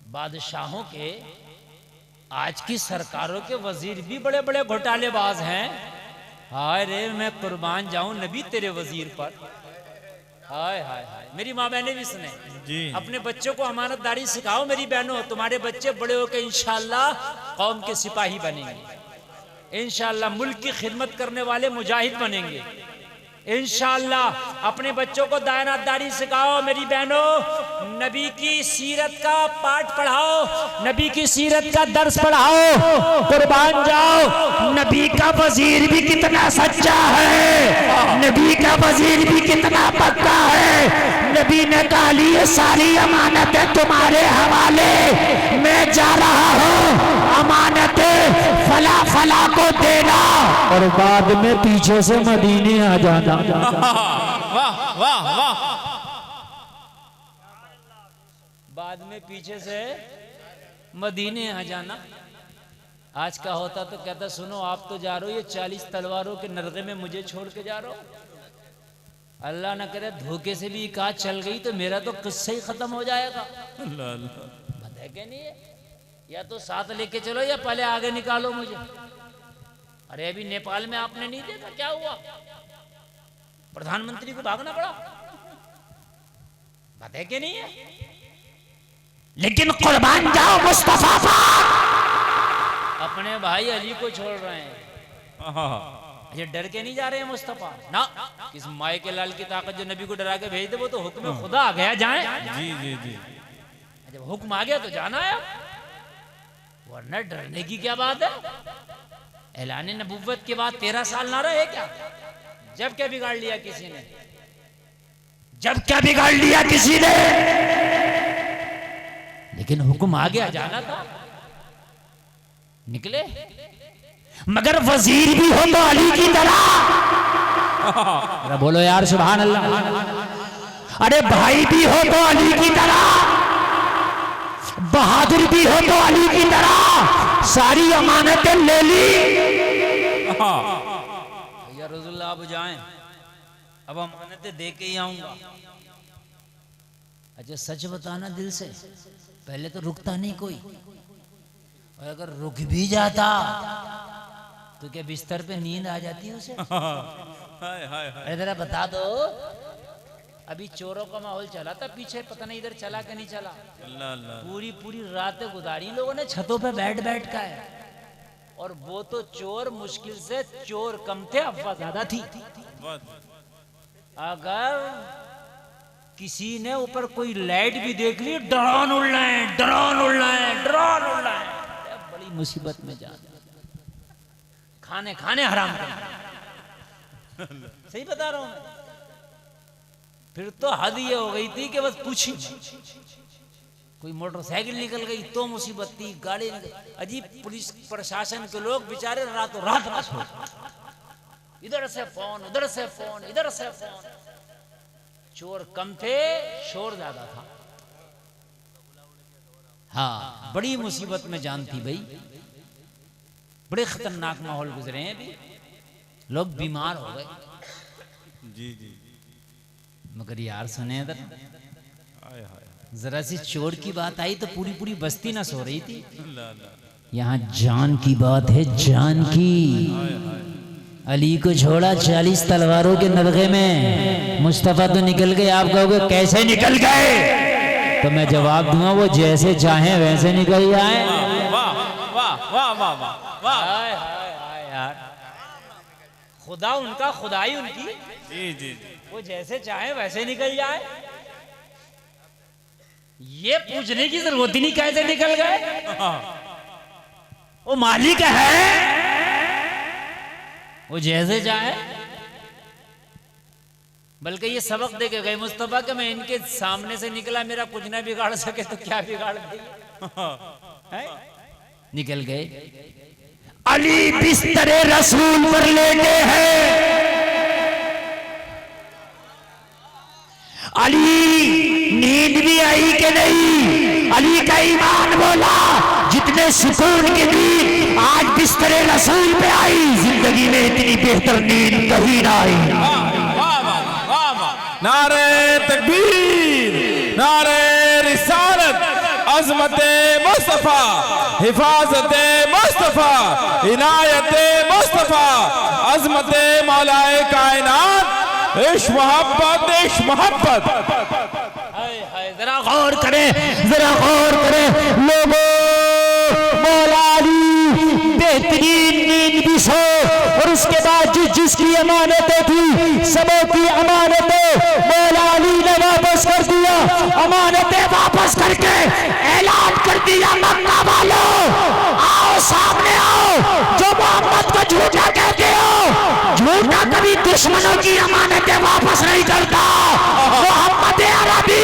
[SPEAKER 2] बादशाहों के, आज की सरकारों के वजीर भी बड़े बड़े घोटालेबाज हैं। हाय रे, मैं कुर्बान जाऊं नबी तेरे वजीर पर। हाय हाय हाय, मेरी माँ बहनें भी सुने
[SPEAKER 3] जी।
[SPEAKER 2] अपने बच्चों को अमानतदारी सिखाओ। मेरी बहनों, तुम्हारे बच्चे बड़े होकर इंशाअल्लाह कौम के सिपाही बनेंगे, इंशाअल्लाह मुल्क की खिदमत करने वाले मुजाहिद बनेंगे। इंशाअल्लाह अपने बच्चों को दायनातदारी सिखाओ। मेरी बहनों, नबी की सीरत का पाठ पढ़ाओ, नबी की सीरत का दर्स पढ़ाओ। कुर्बान जाओ, नबी का वजीर भी कितना सच्चा है, नबी का वजीर भी कितना पक्का है। नबी ने कहा ये सारी अमानतें तुम्हारे हवाले, मैं जा रहा हूँ, अमानतें फला फला को देना और बाद में पीछे से मदीने आ जाना।
[SPEAKER 3] वाह वाह वाह,
[SPEAKER 2] बाद में पीछे से मदीने आ जाना। आज का होता तो कहता सुनो आप तो जा रहे हो, ये 40 तलवारों के नरगे में मुझे छोड़ के जा रहे हो। अल्लाह न करे धोखे से भी काज चल गई तो मेरा तो किस्सा ही खत्म हो जाएगा। पता है क्या नहीं है, या तो साथ लेके चलो या पहले आगे निकालो मुझे। अरे अभी नेपाल में आपने नहीं देखा क्या हुआ, प्रधानमंत्री को भागना पड़ा। पता है क्या नहीं है, लेकिन कुर्बान जाओ मुस्तफा अपने भाई अली को छोड़ रहे हैं। ये डर के नहीं जा रहे हैं मुस्तफा ना, किस माए के लाल की ताकत जो नबी को डरा के भेज दे वो तो हुक्म खुदा आ गया जाए।
[SPEAKER 3] जी जी जी,
[SPEAKER 2] जब हुक्म आ गया तो जाना है, वरना डरने की क्या बात है। ऐलान नबुव्वत के बाद 13 साल ना रहे क्या? जब क्या बिगाड़ लिया किसी ने, जब क्या बिगाड़ लिया किसी ने, लेकिन हुक्म आ गया, जाना था, निकले। मगर वजीर भी हो तो अली की तरह। अरे बोलो यार सुभान अल्लाह। अरे भाई भी हो तो अली की तरह, बहादुर भी हो तो अली की तरह। सारी अमानतें ले ली। या रज़ुल्लाह अब जाएं, अब अमानतें दे के ही आऊंगा। अच्छा सच बताना दिल से, पहले तो रुकता नहीं कोई, और अगर रुक भी जाता तो क्या बिस्तर पे नींद आ जाती है उसे? अरे जरा बता दो, अभी चोरों का माहौल चला था पीछे, पता नहीं इधर चला कि नहीं चला। पूरी पूरी रात गुजारी लोगों ने छतों पे बैठ बैठ का है। और वो तो चोर मुश्किल से चोर कम थे, अफवाह ज्यादा थी। अगर किसी ने ऊपर कोई लाइट भी देख ली, ड्रोन उड़ रहे हैं, ड्रोन उड़ रहे हैं, ड्रोन उड़ रहे हैं, बड़ी मुसीबत में जान, खाने खाने हराम कर। सही बता रहा हूं मैं। फिर तो हद ये हो गई थी कि बस पूछी, कोई मोटरसाइकिल निकल गई तो मुसीबत थी, गाड़ी अजीब, पुलिस प्रशासन के लोग बेचारे रातों रात ना सो, इधर से फोन, उधर से फोन, इधर से फोन। चोर कम थे, शोर ज्यादा था। हाँ, बड़ी मुसीबत में जान थी भाई, बड़े खतरनाक माहौल गुजरे हैं अभी, लोग बीमार हो गए।
[SPEAKER 3] जी जी।
[SPEAKER 2] मगर यार सुने इधर, जरा सी चोर की बात आई तो पूरी पूरी बस्ती ना सो रही थी। यहाँ जान की बात है, जान की। अली को छोड़ा 40 तलवारों के नरगे में, मुस्तफा तो निकल गए। आप कहोगे कैसे निकल गए, तो मैं जवाब दूंगा वो जैसे चाहे वैसे निकल जाए।
[SPEAKER 3] वाह वाह वाह वाह वाह।
[SPEAKER 2] हाय हाय हाय यार, खुदा उनका, खुदाई उनकी।
[SPEAKER 3] जी जी।
[SPEAKER 2] वो जैसे चाहे वैसे निकल जाए, ये पूछने की जरूरत ही नहीं कैसे निकल गए। वो मालिक है, वो जैसे चाहे। बल्कि ये सबक दे के गए मुस्तफा के, मैं इनके सामने से निकला, मेरा कुछ ना बिगाड़ सके तो क्या बिगाड़ गई। निकल गए। अली बिस्तरे रसूल पर लेटे हैं। अली नींद भी आई कि नहीं, अली का ईमान बोला, जितने सुकून की नींद आज बिस्तरे रसूल पे आई, जिंदगी में इतनी बेहतर नींद कहीं ना आई।
[SPEAKER 3] नारे तकबीर, नारे रिसालत, अज़मत मुस्तफा, हिफाजत मुस्तफा, इनायत मुस्तफा, अज़मत मौलाए कायनात, इश्क मोहब्बत, इश्क मोहब्बत।
[SPEAKER 2] हाय हाय, जरा गौर करें, जरा गौर करें लोगों, मौला अली बेहतरीन नींद भी सो, और उसके बाद जिसकी अमानतें थी, सबों की अमानतें मौला अली ने वापस कर दिया। अमानतें वापस करके ऐलान कर दिया, मक्का वालों आओ, सामने आओ, जो मोहम्मद को झूठा कहते हो, झूठा कभी दुश्मनों की अमानतें वापस नहीं करता। मोहम्मद अरबी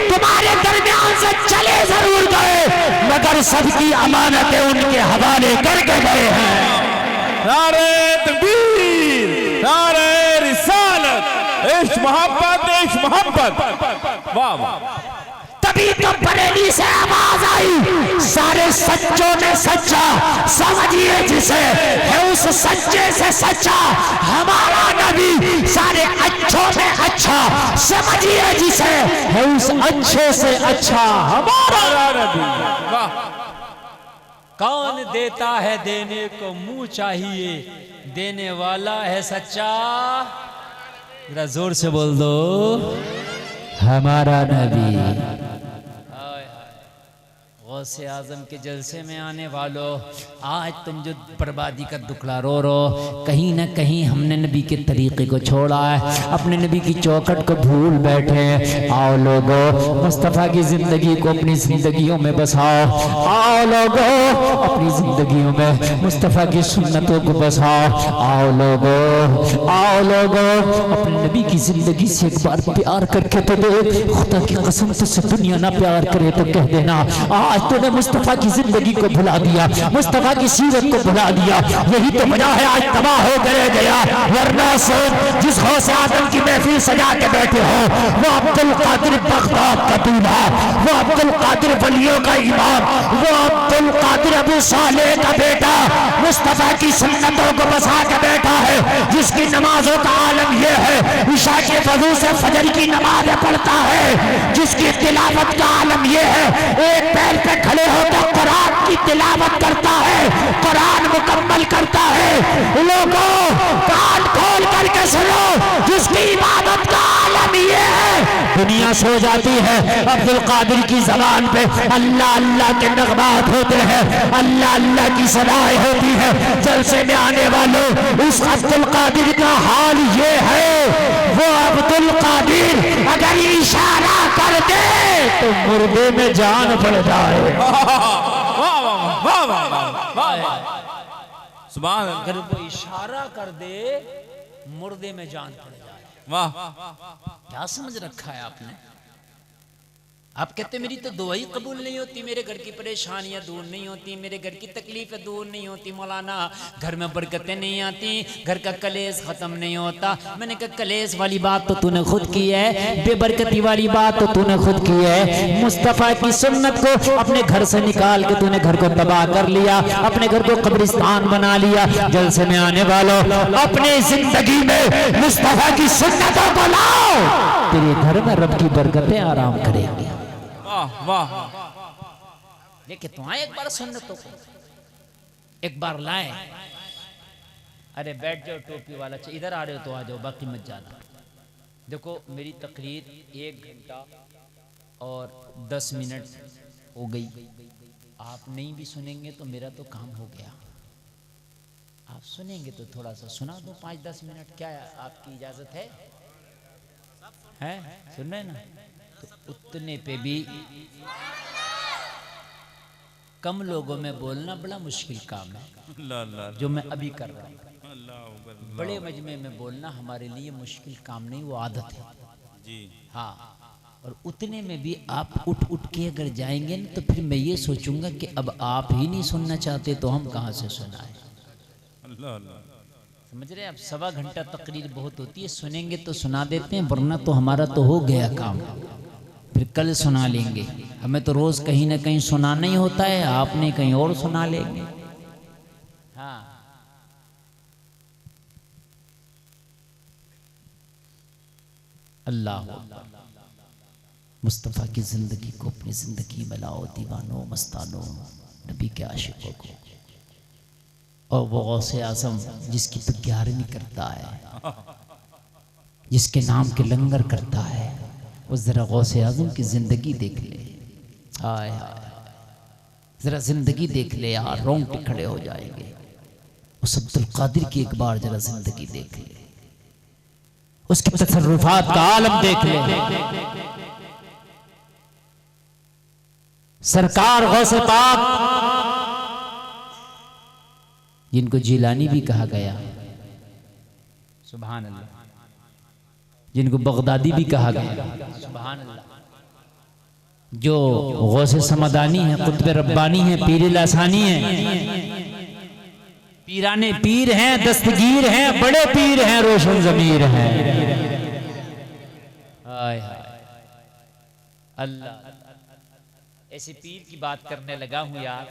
[SPEAKER 2] तुम्हारे दरमियान से चले जरूर गए, मगर सबकी अमानतें उनके हवाले करके गए हैं।
[SPEAKER 3] नारे तकबीर, नारे रिसालत, इश्क मोहब्बत, इश्क मोहब्बत। वाह वाह।
[SPEAKER 2] तभी तो बरेली से आवाज आई, सारे सच्चों में सच्चा समझिए जिसे, है उस सच्चे से सच्चा हमारा नबी, सारे अच्छों में अच्छा समझिए जिसे, है उस अच्छे से अच्छा हमारा नबी।
[SPEAKER 3] वाह।
[SPEAKER 2] कौन देता है देने को मुंह चाहिए, देने वाला है सच्चा। जरा जोर से बोल दो, हमारा नबी। गौसे आजम के जलसे में आने वालों, आज तुम जो बर्बादी का दुखला रो रो, कहीं ना कहीं हमने नबी के तरीके को छोड़ा है, अपने नबी की चौखट को भूल बैठे। आओ लोगो, मुस्तफ़ा की जिंदगी को अपनी जिंदगियों में बसाओ। आओ लोगो, अपनी जिंदगियों में मुस्तफ़ा की सुन्नतों को बसाओ। आओ लोगो, आओ लोगो, अपने नबी की जिंदगी से एक बार प्यार करके तो दे। खुदा की कसम तुझसे दुनिया ना प्यार करे तो कह देना, आज तूने मुस्तफा की जिंदगी को भुला दिया, मुस्तफा की सीरत को भुला दिया। यही तो वजह है आज तबाह हो गया। वरना सोच, जिस गौसे आजम की महफिल सजा के बैठे हो, वो अब्दुल कादिर बगदाद का दूल्हा, वो अब्दुल कादिर वलियों का इमाम, वो अब्दुल कादिर अबू सालेह का बेटा, मुस्तफा की सुन्नतों को बसा के बैठा है, जिसकी नमाजों का आलम यह है, इशा के वजू से फजर की नमाज पढ़ता है, जिसकी तिलावत का आलम यह है, एक पैर पे खड़े होकर कुरान की तिलावत करता है, कुरान मुकम्मल करता है। लोगों कान खोल करके सुनो, जिसकी इबादत का आलम ये है,
[SPEAKER 4] दुनिया सो जाती है, अब्दुल कादिर की जबान पे अल्लाह अल्लाह के नगमात होते हैं, अल्लाह अल्लाह की सदाएं होती है। जलसे में आने वालों, उस अब्दुल कादिर का हाल ये है, वो अब्दुल कादिर अगर इशारा कर दे तो मुर्दे में जान पड़ जाए।
[SPEAKER 2] अगर वो इशारा कर दे मुर्दे में जान पड़ जाए।
[SPEAKER 3] वाह,
[SPEAKER 2] क्या समझ रखा है आपने? आप कहते मेरी तो दुआ ही कबूल नहीं होती, मेरे घर की परेशानियां दूर नहीं होती, मेरे घर की तकलीफें दूर नहीं होती मौलाना, घर में बरकतें नहीं आती, घर का कलेश खत्म नहीं होता। मैंने कहा कलेश वाली बात तो तूने खुद की है, बेबरकती वाली बात तो तूने खुद की है। मुस्तफ़ा की सुन्नत को अपने घर से निकाल के तूने घर को तबाह कर लिया, अपने घर को कब्रिस्तान बना लिया। जलसे में आने वालों, अपनी जिंदगी में मुस्तफ़ा की सुन्नतों को लाओ, तेरे घर में रब की बरकतें आराम करेंगी।
[SPEAKER 3] वाह,
[SPEAKER 2] लेकिन तो आए एक बार सुन्नतों को एक बार लाए। अरे बैठ जाओ टोपी वाला, इधर आ रहे हो तो आ जाओ, बाकी मत जाना। देखो मेरी तकरीर 1 घंटा और 10 मिनट हो गई, आप नहीं भी सुनेंगे तो मेरा तो काम हो गया। आप सुनेंगे तो थोड़ा सा सुना दो 5-10 मिनट, क्या आपकी इजाजत है? सुन रहे ना? तो उतने पे भी कम लोगों में बोलना बड़ा मुश्किल काम है, जो मैं अभी कर रहा हूँ। बड़े मजमे में बोलना हमारे लिए मुश्किल काम नहीं, वो आदत है जी। हाँ, और उतने में भी आप उठ के अगर जाएंगे ना तो फिर मैं ये सोचूंगा कि अब आप ही नहीं सुनना चाहते तो हम कहाँ से सुनाएं। समझ रहे हैं आप? 1.25 घंटा तकरीर बहुत होती है, सुनेंगे तो सुना देते हैं, वरना तो हमारा तो हो गया काम, फिर कल सुना लेंगे। हमें तो रोज कहीं ना कहीं सुनाना ही होता है, आपने कहीं और सुना लेंगे। हाँ, अल्लाह मुस्तफ़ा की जिंदगी को अपनी जिंदगी में लाओ दीवानों मस्तानों, नबी के आशिकों को। और वो गौसे आज़म जिसकी तो 11वीं करता है, जिसके नाम के लंगर करता है, वो जरा गौसे आज़म की जिंदगी देख ले। हाय हाय, जरा जिंदगी देख ले यार, रोंगटे खड़े हो जाएंगे। उस अब्दुल कादिर की एक बार जरा जिंदगी देख ले, उसके तसर्रुफात का आलम देख ले। सरकार गौसे पाक जिनको जिलानी भी कहा गया, सुभान अल्लाह, जिनको बगदादी भी कहा गया, सुभान अल्लाह, जो गौसे समदानी है, कुतुब रब्बानी है, पीर लासानी है, पीराने पीर हैं, दस्तगीर हैं, बड़े पीर हैं, रोशन जमीर हैं। हाय हाय अल्लाह, ऐसे पीर की बात करने लगा हूं यार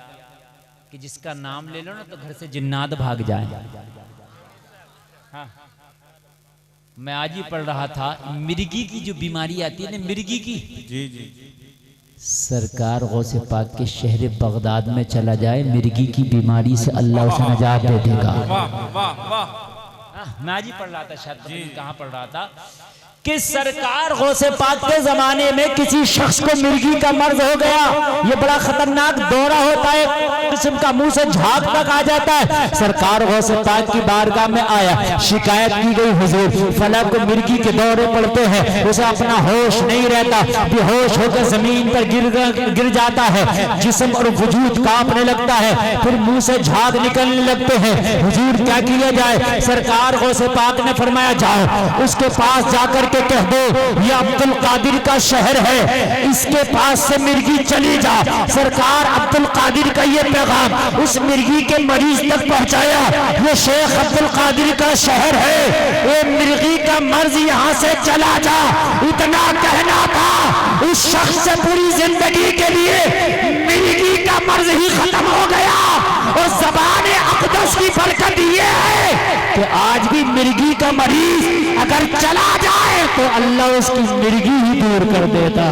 [SPEAKER 2] कि जिसका नाम ले लो ना तो घर से जिन्नात भाग जाए। हाँ, मैं आज ही पढ़ रहा था, मिर्गी की जो बीमारी आती है ना, मिर्गी की,
[SPEAKER 3] जी जी,
[SPEAKER 2] सरकार गौसे पाक के शहर बगदाद में चला जाए, मिर्गी की बीमारी से अल्लाह उसे नजात दे देगा। मैं आज ही पढ़ रहा था, शायद कहाँ पढ़ रहा था कि सरकार गौसे पाक के जमाने में किसी शख्स को मिर्गी का मर्ज हो गया। ये बड़ा खतरनाक दौरा होता है, किस्म का मुंह से झाग तक आ जाता है। सरकार गौसे पाक की बारगाह में आया, शिकायत की गई, हुजूर फला को मिर्गी के दौरे पड़ते हैं, उसे अपना होश नहीं रहता, बेहोश होकर जमीन पर गिर जाता है, जिस्म और वजूद कांपने लगता है, फिर मुंह से झाग निकलने लगते हैं। हुजूर क्या किया जाए? सरकार गौसे पाक ने फरमाया, जाओ उसके पास जाकर के कह दो ये अब्दुल कादिर का शहर है, इसके पास से मिर्गी चली जा। सरकार अब्दुल कादिर का ये पैगाम उस मिर्गी के मरीज तक पहुंचाया, ये शेख अब्दुल कादिर का शहर है, ये मिर्गी का मर्ज यहाँ से चला जा। इतना कहना था उस शख्स से, पूरी जिंदगी के लिए मिर्गी का मर्ज ही खत्म हो गया। और ज़बान अक़दस की बरकत ये है कि आज भी मिर्गी का मरीज अगर चला जाए तो अल्लाह उसकी मिर्गी ही दूर कर देता।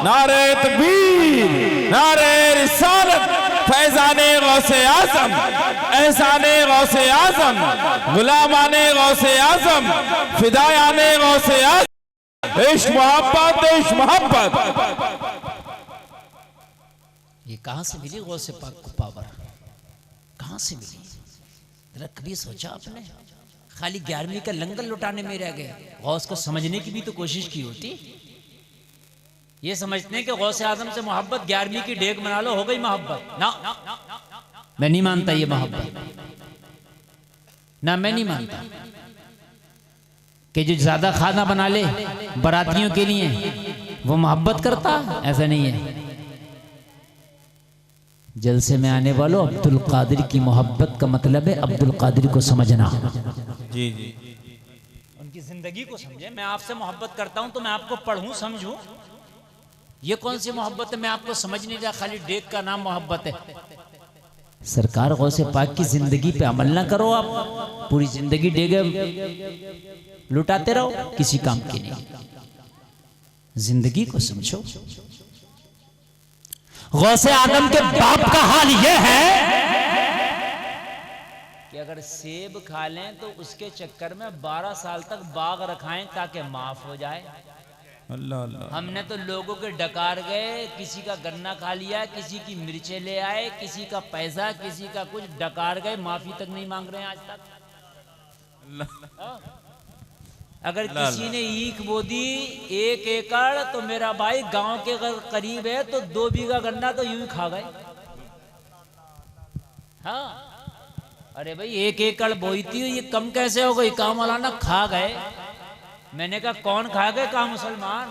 [SPEAKER 3] नारे तकबीर, नारे रिसालत, फैज़ाने गौसे आज़म, एहसाने गौसे आज़म, गुलामाने गौसे आज़म, फिदायाने गौसे आज़म, इश्क मोहब्बत, इश्क मोहब्बत।
[SPEAKER 2] ये कहां से मिली गौसे पाक को पावर? कहां से मिली? जरा कभी सोचा आपने? खाली 11वीं का लंगर लुटाने में रह गए। गौस को समझने की भी तो कोशिश की होती। ये समझते हैं कि गौसे आजम से मोहब्बत 11वीं की डेग बना लो, हो गई मोहब्बत। ना, मैं नहीं मानता ये मोहब्बत। ना, मैं नहीं मानता कि जो ज्यादा खाना बना ले बारातियों के लिए वो मोहब्बत करता। ऐसा नहीं है। जलसे में आने वालों, अब्दुल कादिर की मोहब्बत का मतलब है अब्दुल कादिर को समझना।
[SPEAKER 3] जी जी,
[SPEAKER 2] उनकी जिंदगी को समझे। मैं आपसे मोहब्बत करता हूं तो मैं आपको पढ़ूं, समझूं। ये कौन सी मोहब्बत है? मैं आपको समझ नहीं रहा, खाली डेग का नाम मोहब्बत है। सरकार गौसे पाक की जिंदगी पे अमल ना करो। आप पूरी जिंदगी डेगे लुटाते रहो, किसी काम की नहीं। जिंदगी को समझो।
[SPEAKER 4] गौसे आदम के बाप का हाल यह है
[SPEAKER 2] कि अगर सेब खा लें तो उसके चक्कर में 12 साल तक बाग रखाएं ताकि माफ हो जाए।
[SPEAKER 3] अल्लाह अल्लाह।
[SPEAKER 2] हमने तो लोगों के डकार गए, किसी का गन्ना खा लिया, किसी की मिर्चें ले आए, किसी का पैसा, किसी का कुछ डकार गए, माफी तक नहीं मांग रहे हैं आज तक। अगर किसी ने ईख बो दी 1 एकड़ तो मेरा भाई गांव के करीब है तो 2 बीघा गन्ना तो यूं ही खा गए। हाँ, अरे भाई 1 एकड़ बोई थी, ये कम कैसे हो गई? काम वाला खा गए। मैंने कहा कौन खा गए? कहा मुसलमान।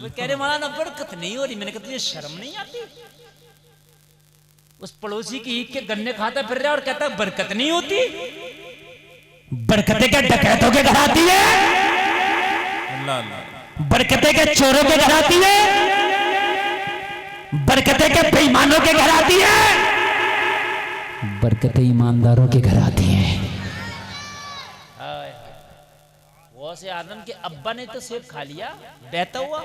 [SPEAKER 2] वो कह रहे मौलाना बरकत नहीं हो रही। मैंने कहा तुझे शर्म नहीं आती? उस पड़ोसी की ईख के गन्ने खाता फिर रहा और कहता बरकत नहीं होती।
[SPEAKER 4] बरकते के डकैतों के घर आती है, बरकते के चोरों के घर आती है, बरकते के बेईमानों के घर आती है,
[SPEAKER 1] बरकत ईमानदारों के घर आती हैं।
[SPEAKER 2] गौसे आदम के अब्बा ने तो सेब खा लिया, बहता हुआ।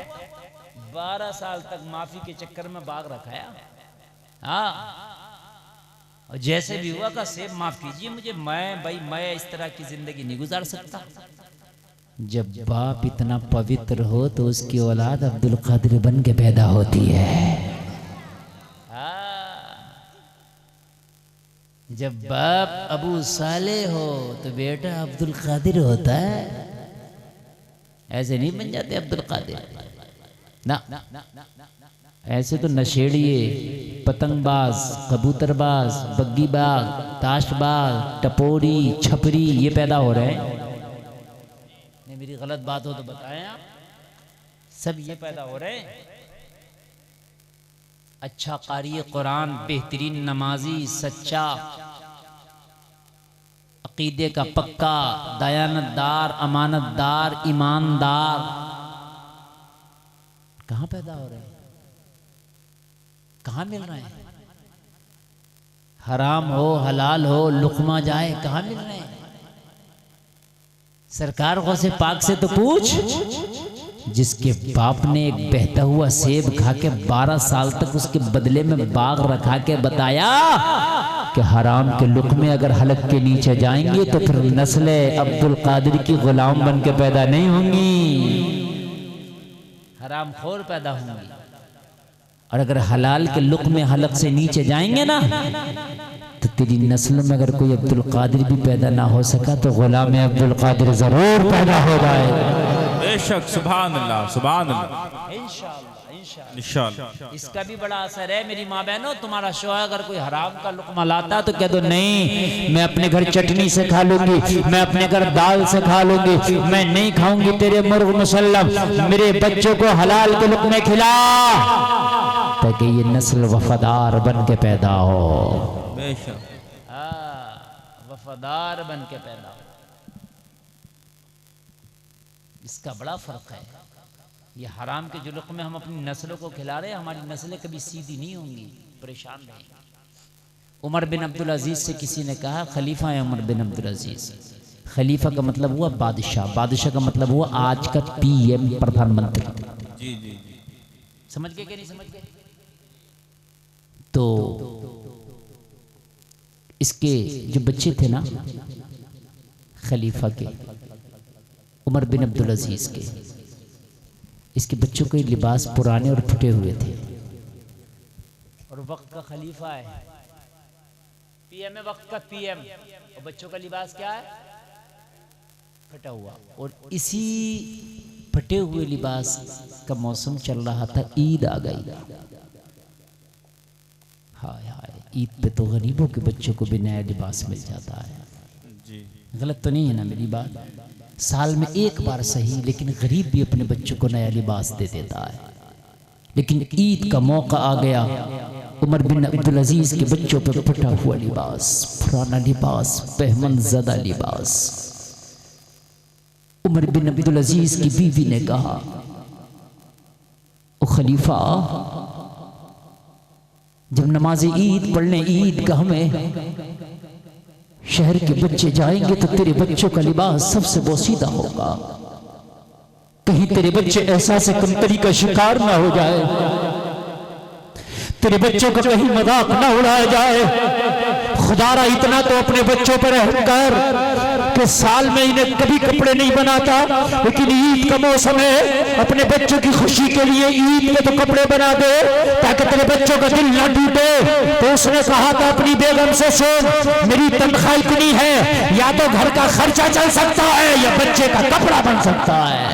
[SPEAKER 2] 12 साल तक माफी के चक्कर में बाग रखाया। हाँ, और जैसे भी हुआ का सेब माफ कीजिए मुझे, मैं इस तरह की जिंदगी नहीं गुजार सकता।
[SPEAKER 1] जब बाप इतना पवित्र हो तो उसकी औलाद अब्दुल कादिर बन के पैदा होती है। जब बाप अबू साले हो तो बेटा अब्दुल कादिर होता है। ऐसे नहीं बन जाते अब्दुल कादिर ना। ऐसे तो नशेड़िए, पतंगबाज, कबूतरबाज, बग्गीबाज, ताशबाज, टपोरी, छपरी ये पैदा हो रहे हैं। नहीं, मेरी गलत बात हो तो बताएं आप। सब ये पैदा हो रहे हैं। अच्छा कारी कुरान, बेहतरीन नमाजी, सच्चा, अकीदे का पक्का, दयानतदार, अमानतदार, ईमानदार कहाँ पैदा हो रहे हैं? कहाँ मिल रहे हैं? हराम हो हलाल हो लुकमा जाए, कहाँ मिल रहे हैं? सरकार गौसे पाक से तो पूछ, जिसके बाप ने एक बहता हुआ सेब खा के 12 साल तक उसके बदले में बाग रखा के बताया कि हराम के लुकमे अगर हलक के नीचे जाएंगे तो फिर नस्लें अब्दुल कादिर की गुलाम बन के पैदा नहीं होंगी, हराम खोर पैदा होंगी। और अगर हलाल के लुकमे हलक से नीचे जाएंगे ना तो तेरी नस्ल में अगर कोई अब्दुल कादिर भी पैदा ना हो सका तो गुलाम अब्दुल कादिर जरूर पैदा हो जाएगा।
[SPEAKER 3] बेशक, सुभान अल्लाह, सुभान अल्लाह।
[SPEAKER 2] इंशाअल्लाह,
[SPEAKER 3] इंशाअल्लाह।
[SPEAKER 2] इसका भी बड़ा असर है मेरी माँ बहनों। तुम्हारा शौहर अगर कोई हराम का लुकमा लाता तो कह दो नहीं, मैं अपने घर चटनी से खा लूंगी, मैं अपने घर दाल से खा लूंगी, मैं नहीं खाऊंगी तेरे मुर्ग मुसल्लम। मेरे बच्चों को हलाल के लुकमे खिला ताकि ये नस्ल वफादार बन के पैदा हो।
[SPEAKER 3] बेशक,
[SPEAKER 2] वफादार बन के पैदा हो। इसका बड़ा फर्क है। ये हराम के जो लुक़मे हम अपनी नस्लों को खिला रहे हैं, हमारी नस्लें कभी सीधी नहीं होंगी, परेशान रहेंगी। उमर बिन अब्दुल अजीज से किसी ने कहा, खलीफा है उमर बिन अब्दुल अजीज। खलीफा का मतलब हुआ बादशाह, बादशाह का मतलब हुआ आज का PM, प्रधानमंत्री।
[SPEAKER 3] जी जी जी,
[SPEAKER 2] समझ गए कि नहीं समझ गए?
[SPEAKER 1] तो इसके जो बच्चे थे ना खलीफा के, उमर बिन अब्दुल अजीज के, इसके बच्चों के लिबास पुराने और फटे हुए थे,
[SPEAKER 2] और वक्त का खलीफा है, पीएम है, वक्त का पीएम, और बच्चों का लिबास क्या है? फटा हुआ।
[SPEAKER 1] और इसी फटे हुए लिबास का मौसम चल रहा था, ईद आ गई। हाय हाय, ईद पे तो गरीबों के बच्चों को भी नया लिबास मिल जाता है।
[SPEAKER 3] जी
[SPEAKER 1] गलत तो नहीं है ना मेरी बात? साल में एक बार सही, लेकिन गरीब भी अपने बच्चों को नया लिबास दे देता है। लेकिन ईद का मौका आ गया, उमर बिन अब्दुल अजीज के बच्चों पर फटा हुआ लिबास, पुराना लिबास, बहमन ज़दा लिबास। उमर बिन अब्दुल अजीज की बीवी ने कहा, ओ खलीफा, जब नमाज ईद पढ़ने ईदगाह में शहर के बच्चे जाएंगे तो तेरे बच्चों का लिबास सबसे बोसीदा होगा, कहीं तेरे बच्चे एहसास कमतरी का शिकार ना हो जाए, तेरे बच्चों का कहीं मजाक ना उड़ाया जाए। खुदारा इतना तो अपने बच्चों पर रहम कर कि साल में इन्हें कभी कपड़े नहीं बनाता, लेकिन ईद का मौसम है, अपने बच्चों की खुशी के लिए ईद में तो कपड़े बना दे ताकि तेरे बच्चों का दिल ना टूटे। तो उसने कहा था अपनी बेगम से, सुन, मेरी तनख्वाह इतनी है, या तो घर का खर्चा चल सकता है या बच्चे का कपड़ा बन सकता है,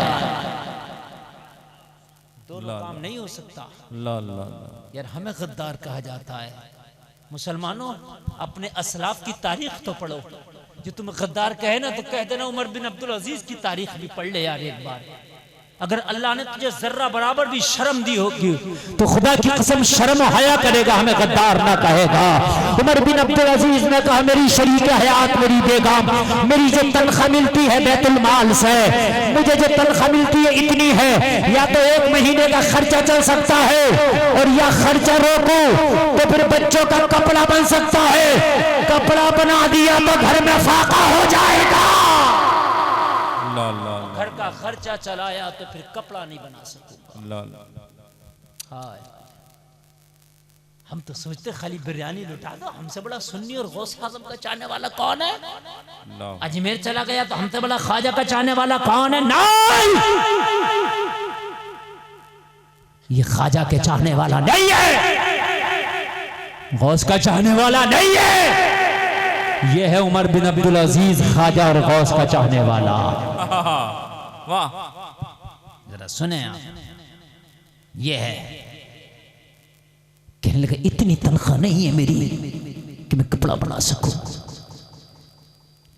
[SPEAKER 2] दोनों काम नहीं हो सकता।
[SPEAKER 3] ला ला
[SPEAKER 2] यार हमें गद्दार कहा जाता है। मुसलमानों, अपने असलाफ की तारीख तो पढ़ो। जो तुम्हें गद्दार कहे ना तो कह देना उमर बिन अब्दुल अजीज की तारीख भी पढ़ ले यार एक बार। अगर अल्लाह ने तुझे जर्रा बराबर भी शर्म दी होगी
[SPEAKER 4] तो खुदा की कसम शर्म हया करेगा, हमें गद्दार ना कहेगा। उमर बिन अब्दुल अजीज ने कहा, मेरी शरीक हयात, मेरी बेगम, मेरी जो तनख्वाह मिलती है बैतुल माल से, मुझे जो तनख्वाह मिलती है इतनी है, या तो एक महीने का खर्चा चल सकता है, और या खर्चा रोको तो फिर बच्चों का कपड़ा बन सकता है। कपड़ा बना दिया तो घर में फाका हो जाएगा।
[SPEAKER 3] ला ला
[SPEAKER 2] घर का खर्चा चलाया तो फिर कपड़ा नहीं बना सकूंगा।
[SPEAKER 3] ला ला
[SPEAKER 2] हाय, हम तो सोचते खाली बिरयानी लुटा दो, हमसे बड़ा सुन्नी और गौस आज़म का चाहने वाला कौन है?
[SPEAKER 3] ला
[SPEAKER 2] अजमेर चला गया तो हमसे बड़ा ख्वाजा का चाहने वाला कौन है? नहीं,
[SPEAKER 1] ये ख्वाजा के चाहने वाला नहीं है, गौस का चाहने वाला नहीं है, ये है उमर बिन अब्दुल अजीज, ख्वाजा और गौस का चाहने वाला।
[SPEAKER 3] वाह,
[SPEAKER 2] जरा सुने आप, ये है।
[SPEAKER 1] कहने लगा, इतनी तनख्वाह नहीं है मेरी कि मैं कपड़ा बना सकूं,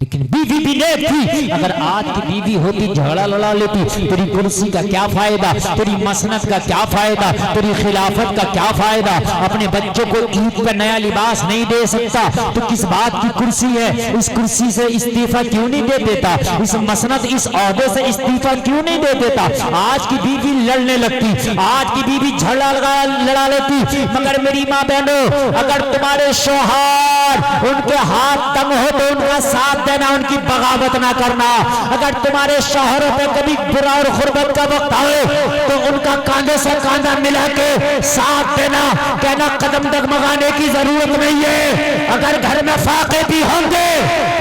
[SPEAKER 1] लेकिन बीवी भी नेक थी। अगर आज की बीवी होती झगड़ा लड़ा लेती, तेरी कुर्सी का क्या फायदा, तेरी मसनद का क्या फायदा, तेरी खिलाफत का क्या फायदा, अपने बच्चों को ईद पर नया लिबास नहीं दे सकता तो किस बात की कुर्सी है? इस कुर्सी से इस्तीफा क्यों नहीं दे देता? इस मसनद, इस ओहदे से इस्तीफा क्यों नहीं दे देता? आज की बीवी लड़ने लगती, आज की बीवी झगड़ा लड़ा लेती। मगर मेरी माँ बहनों, अगर तुम्हारे शौहर उनके हाथ तंग हो तो उनका साथ देना, उनकी बगावत ना करना। अगर तुम्हारे शौहरों पे कभी बुरा और गुर्बत का वक्त आए तो उनका कांधे से कांधा मिला के साथ देना, कहना कदम डगमगाने की जरूरत नहीं है। अगर घर में फाके भी होंगे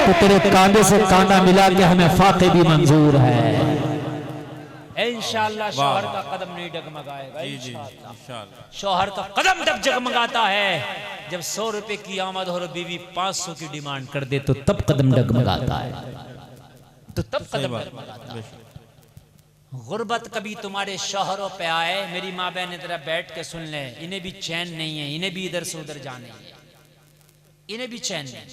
[SPEAKER 1] तो तेरे कांधे से कांधा मिला के हमें फाके भी मंजूर है।
[SPEAKER 2] इंशाअल्लाह शौहर का कदम नहीं डगमगाएगा।
[SPEAKER 3] जी जी इंशाअल्लाह।
[SPEAKER 2] शौहर का कदम तब जगमगाता है जब 100 रुपए की आमद हो और बीवी 500 की डिमांड कर दे, तो तब कदम डगमगाता है, तो तब कदम डगमगाता है। गुर्बत कभी तुम्हारे शौहरों पे आए, मेरी माँ बहन जरा बैठ के सुन ले, इन्हें भी चैन नहीं है, इन्हें भी इधर से उधर जाने है, इन्हें भी चैन नहीं।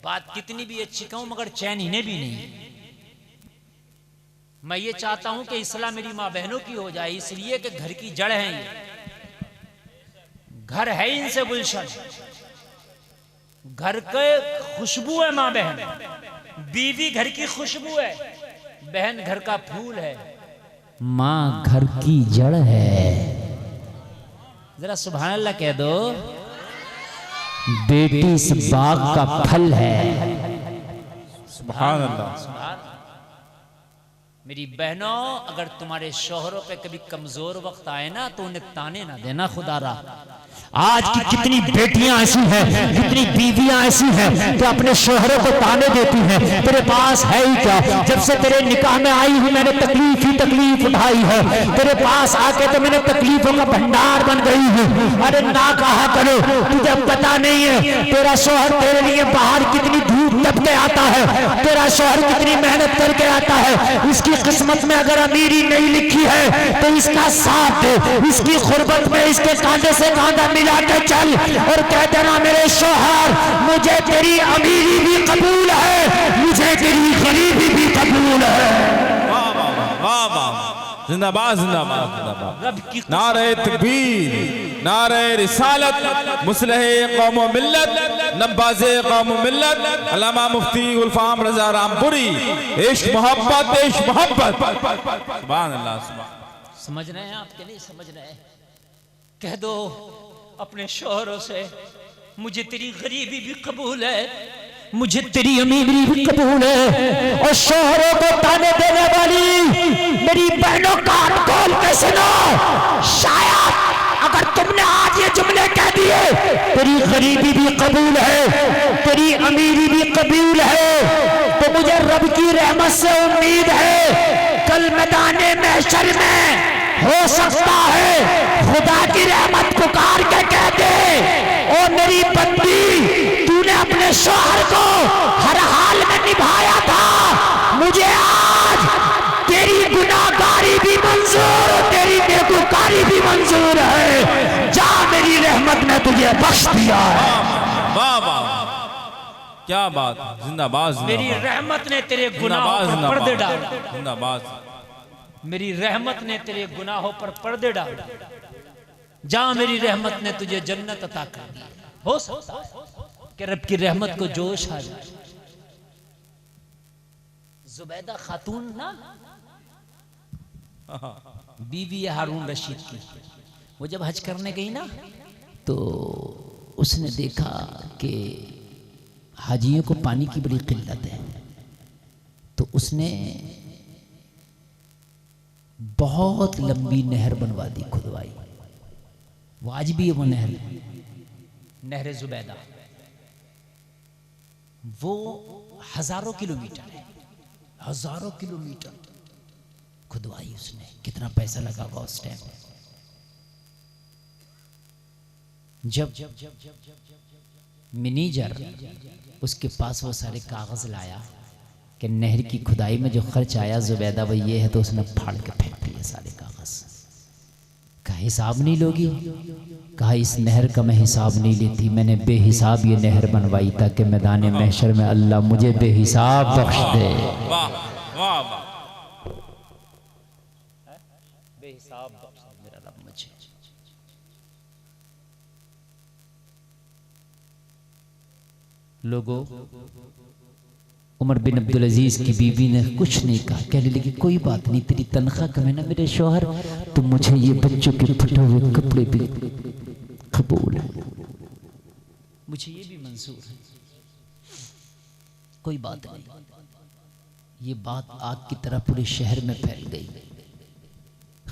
[SPEAKER 2] बात कितनी भी अच्छी कहूं मगर चैन इन्हें भी नहीं है। मैं ये चाहता हूं कि इस्लाम मेरी माँ बहनों की हो जाए, इसलिए कि घर की जड़ है ये, घर है इनसे गुलशन, घर के खुशबू है माँ बहन, बीवी घर की खुशबू है, बहन घर का फूल है,
[SPEAKER 1] माँ घर की जड़ है।
[SPEAKER 2] जरा सुभान अल्लाह कह दो।
[SPEAKER 1] बेटी इस बाग का फल है।
[SPEAKER 3] सुभान अल्लाह।
[SPEAKER 2] मेरी बहनों, अगर तुम्हारे शौहरों पे कभी कमजोर वक्त आए ना तो उन्हें ताने ना देना खुदारा।
[SPEAKER 4] आज की कितनी बेटियां ऐसी हैं, कितनी बीवियां ऐसी हैं कि अपने शोहरों को ताने देती हैं, तेरे पास है ही क्या, जब से तेरे निकाह में आई हूं मैंने तकलीफ ही तकलीफ उठाई है, तेरे पास आके तो मैंने तकलीफों का भंडार बन गई हूं। अरे ना कहा करो, तुझे पता नहीं है तेरा शोहर तेरे लिए बाहर कितनी धूप तप के आता है, तेरा शोहर कितनी मेहनत करके आता है। इसकी किस्मत में अगर अमीरी नहीं लिखी है तो इसका साथ दे, इसकी खुरबत में इसके कांधे से कांधा मिला के चल और कह देना मेरे शोहर मुझे तेरी अमीरी भी कबूल है, मुझे तेरी गरीबी भी कबूल है।
[SPEAKER 3] वाह वाह वाह वाह, जिंदाबाद जिंदाबाद जिंदाबाद। नारे तकबीर, नारे रिसालत, मुस्लिह कौम व मिल्लत, नब्बाज़े कौम व मिल्लत, अल्लामा मुफ्ती गुलफाम रज़ा रामपुरी। इश्क मोहब्बत, इश्क मोहब्बत। सुभान अल्लाह, सुभान।
[SPEAKER 2] समझ रहे हैं आपके लिए, समझ रहे हैं। कह दो अपने शौहरों से मुझे तेरी गरीबी भी कबूल है,
[SPEAKER 4] मुझे तेरी अमीरी भी कबूल है। और शौहरों को ताने देने वाली मेरी बहनों कान खोल के सुनो, शायद अगर तुमने आज ये जुमले कह दिए तेरी गरीबी भी कबूल है, तेरी अमीरी भी कबूल है, तो मुझे रब की रहमत से उम्मीद है कल मैदाने महशर में हो सकता है खुदा की रहमत पुकार के कह दे, ओ मेरी बंदी तूने अपने शौहर को हर हाल में निभाया था, मुझे आज तेरी गुनाहगारी भी मंजूर, तेरी बेवकूफी भी मंजूर है। जा मेरी रहमत ने तुझे बख्श दिया है।
[SPEAKER 3] वाह वाह, क्या बात, जिंदाबाद।
[SPEAKER 2] मेरी रहमत ने तेरे गुनाहों पर पर्दे डाले,
[SPEAKER 3] जिंदाबाद।
[SPEAKER 2] मेरी रहमत ने तेरे गुनाहों पर पर्दे डाले। जा मेरी रहमत ने तुझे जन्नत अता कर दी। हो सकता है कि रब की रहमत को जोश आ जाए। जुबैदा खातून ना बीवी हारून रशीद की, वो जब हज करने गई ना तो उसने देखा कि हाजियों को पानी की बड़ी किल्लत है, तो उसने बहुत लंबी नहर बनवा दी, खुदवाई। वो आज भी है वो नहर, नहर जुबैदा। वो हजारों किलोमीटर है, हजारों किलोमीटर खुदवाई उसने। कितना पैसा लगा हुआ उस टाइम। जब मैनेजर उसके पास वो सारे कागज लाया कि नहर की खुदाई में जो खर्च आया जुबैदा वो ये है, तो उसने फाड़ के फेंक दिए सारे कागज। कहा हिसाब नहीं लोगी? कहा इस नहर का मैं हिसाब नहीं लेती, मैंने बेहिसाब ये नहर बनवाई ताकि मैदान महशर में अल्लाह मुझे बेहिसाब बख्श दे।
[SPEAKER 3] वाह वाह वाह,
[SPEAKER 2] बेहिसाब बख्श दे मेरा रब मुझे। लोगों, उमर बिन अब्दुल अजीज की बीवी ने कुछ नहीं कहा, कहने लगी कोई बात नहीं, तेरी तनख्वाह कम है ना मेरे शौहर, तो मुझे ये बच्चों के फटे हुए कपड़े भी कबूल है, मुझे ये भी मंजूर है, कोई बात नहीं। ये बात आग की तरह पूरे शहर में फैल गई।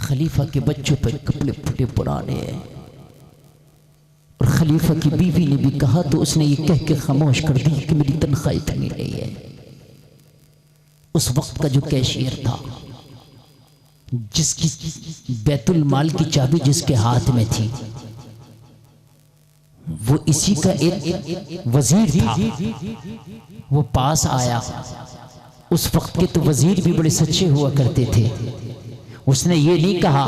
[SPEAKER 2] खलीफा के बच्चों पर कपड़े फटे पुराने हैं, और खलीफा की बीवी ने भी कहा तो उसने ये कह के खामोश कर दी कि मेरी तनख्वाह इतनी नहीं है। उस वक्त का जो कैशियर था, जिसकी बैतुल माल की चाबी जिसके हाथ में थी, वो इसी का एक वजीर था। वो पास आया, उस वक्त के तो वजीर भी बड़े सच्चे हुआ करते थे। उसने ये नहीं कहा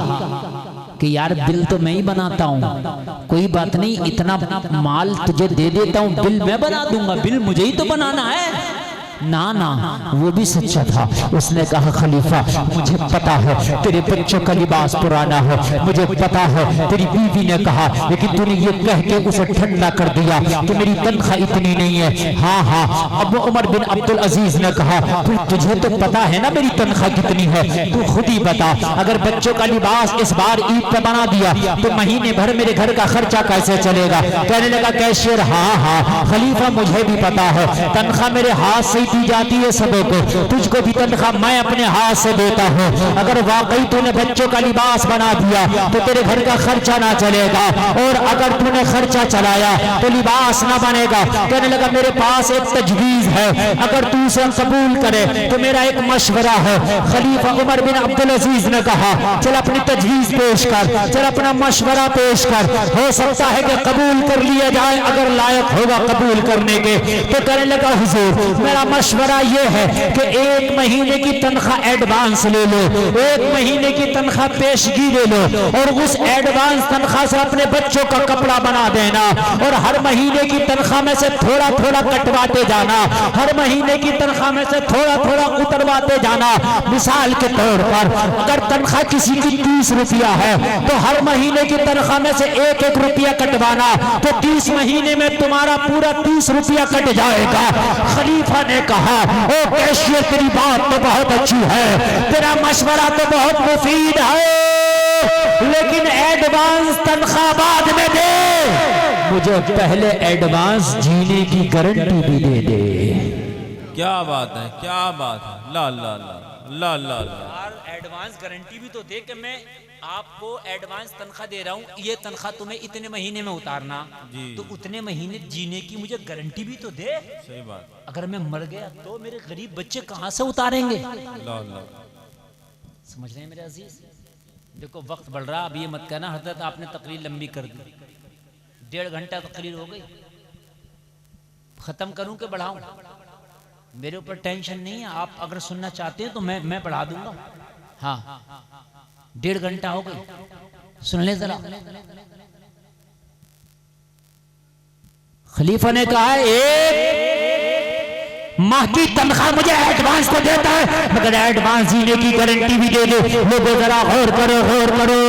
[SPEAKER 2] कि यार बिल तो मैं ही बनाता हूँ, कोई बात नहीं, इतना माल तुझे दे देता हूँ, बिल मैं बना दूंगा, बिल मुझे ही तो बनाना है। ना ना, वो भी सच्चा था। उसने कहा खलीफा मुझे पता है तेरे बच्चों का लिबास पुराना है, मुझे पता है तेरी बीवी ने कहा, लेकिन तूने ये कह के उसे ठंडा कर दिया कि मेरी तनख्वाह इतनी नहीं है। हाँ हाँ, अब उमर बिन अब्दुल अजीज ने कहा तुझे तो पता है ना मेरी तनख्वाह कितनी है, तू खुद ही बता, अगर बच्चों का लिबास इस बार ईद पे बना दिया तो महीने भर मेरे घर का खर्चा कैसे चलेगा। कहने लगा कैशियर हाँ हाँ खलीफा मुझे भी पता है, तनख्वाह मेरे हाथ से
[SPEAKER 4] दी जाती है सबों को, तुझको भी तनख्वाह मैं अपने हाथ से देता हूँ। अगर वाकई तूने बच्चों का लिबास बना दिया तो तेरे घर का खर्चा ना चलेगा, और अगर तूने खर्चा चलाया तो लिबास ना बनेगा। कहने लगा मेरे पास एक तजवीज है, अगर तू उसे कबूल करे तो मेरा एक मशवरा है। खलीफा उमर बिन अब्दुल अजीज ने कहा चल अपनी तजवीज पेश कर, चल अपना मशवरा पेश कर, हो सकता है कि कबूल कर लिया जाए, अगर लायक होगा कबूल करने के। तो कहने लगा हुजूर मेरा मशवरा ये है कि 1 महीने की तनख्वाह एडवांस ले लो, 1 महीने की तनख्वाह पेशगी ले लो, और उस एडवांस तनख्वाह से अपने बच्चों का कपड़ा बना देना, और हर महीने की तनख्वाह में से थोड़ा थोड़ा कटवाते जाना, हर महीने की तनख्वाह में से थोड़ा थोड़ा उतरवाते जाना। मिसाल के तौर पर अगर तनख्वाह किसी की 30 रुपया है तो हर महीने की तनख्वाह में से 1-1 रुपया कटवाना, तो 30 महीने में तुम्हारा पूरा 30 रुपया कट जाएगा। खलीफा ने कहा ओ कैशियर तेरी बात तो बहुत अच्छी है, तेरा मशवरा तो बहुत मुफीद है, लेकिन एडवांस तनख्वाह बाद में दे, मुझे पहले एडवांस जीने की गारंटी भी दे दे।
[SPEAKER 3] क्या बात है, क्या बात है, ला ला ला ला ला ला।
[SPEAKER 2] यार एडवांस गारंटी भी तो दे कि मैं आपको एडवांस तनख्वाह दे रहा हूँ, ये तनख्वाह तुम्हें इतने महीने में उतारना, तो उतने महीने जीने की मुझे गारंटी भी तो दे।
[SPEAKER 3] सही बात।
[SPEAKER 2] अगर मैं मर गया तो मेरे गरीब बच्चे कहाँ से उतारेंगे?
[SPEAKER 3] ला ला।
[SPEAKER 2] समझ रहे हैं मेरे अजीज? देखो वक्त बढ़ रहा, अब ये मत कहना हजरत आपने तकरीर लंबी कर दी, 1.5 घंटा तकरीर हो गई, खत्म करूं कि बढ़ाऊं? मेरे ऊपर टेंशन नहीं है, आप अगर सुनना चाहते हैं तो मैं बढ़ा दूंगा। हाँ 1.5 घंटा हो गई, सुन ले जरा।
[SPEAKER 4] खलीफा ने कहा एक माह की तनख्वाह मुझे एडवांस तो देता है, मगर एडवांस जीने की गारंटी भी दे दो। लोगों जरा गौर करो, गौर करो।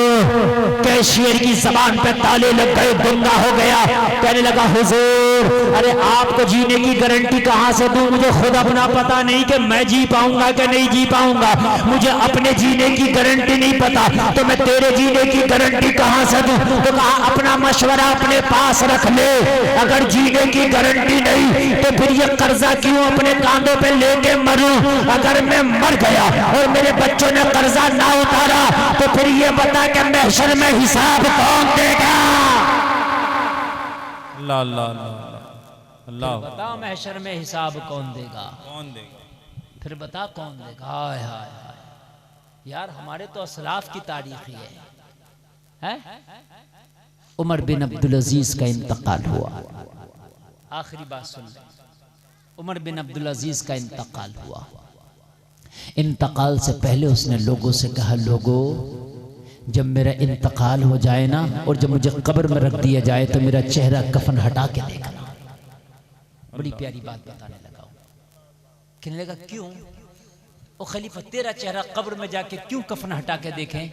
[SPEAKER 4] कैशियर की जबान पे ताले लग गए, गुंगा हो गया, कहने लगा हुजूर अरे आपको जीने की गारंटी कहां से दूं? मुझे खुद अपना पता नहीं कि मैं जी पाऊंगा कि नहीं जी पाऊंगा, मुझे अपने जीने की गारंटी नहीं पता, तो मैं तेरे जीने की गारंटी कहां से दूं? तो कहा अपना मशवरा अपने पास रख ले, अगर जीने की गारंटी नहीं तो फिर ये कर्जा क्यों अपने कांधों पे लेके मरूं? अगर मैं मर गया और मेरे बच्चों ने कर्जा ना उतारा तो फिर ये बता कि महशर में हिसाब कौन देगा?
[SPEAKER 3] ला ला ला अल्लाह।
[SPEAKER 2] बता महशर में हिसाब कौन देगा?
[SPEAKER 3] कौन देगा?
[SPEAKER 2] फिर बता कौन देगा? हाय हाय हाय यार, हमारे तो असलाफ की तारीख ही है?
[SPEAKER 1] उमर बिन अब्दुल अजीज का इंतकाल हुआ।
[SPEAKER 2] आखिरी बात सुन ले, उमर बिन अब्दुल अजीज का इंतकाल हुआ।
[SPEAKER 1] इंतकाल से पहले उसने लोगों से कहा लोगों जब मेरा इंतकाल हो जाए ना और जब मुझे कब्र में रख दिया जाए तो मेरा चेहरा कफन हटा के देखना।
[SPEAKER 2] बड़ी प्यारी बात बताने लगा। कहने लगा क्यों? ओ खलीफा तेरा चेहरा कब्र में जाके क्यों कफन हटा के देखें?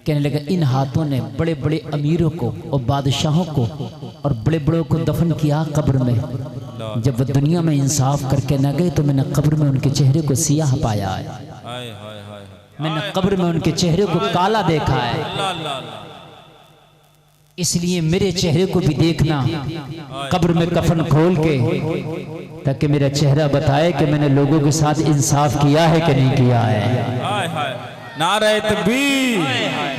[SPEAKER 1] कहने लगा इन हाथों ने बड़े बड़े अमीरों को और बादशाहों को और बड़े बड़ों को दफन किया कब्र में, जब वो दुनिया में इंसाफ करके न गए तो मैंने कब्र में उनके चेहरे को सियाह पाया है, मैंने कब्र में उनके चेहरे को काला देखा है। इसलिए मेरे चेहरे को भी देखना कब्र में कफन खोल के, ताकि मेरा चेहरा बताए कि मैंने लोगों के साथ इंसाफ किया है कि नहीं किया है।
[SPEAKER 3] नारे तकबीर,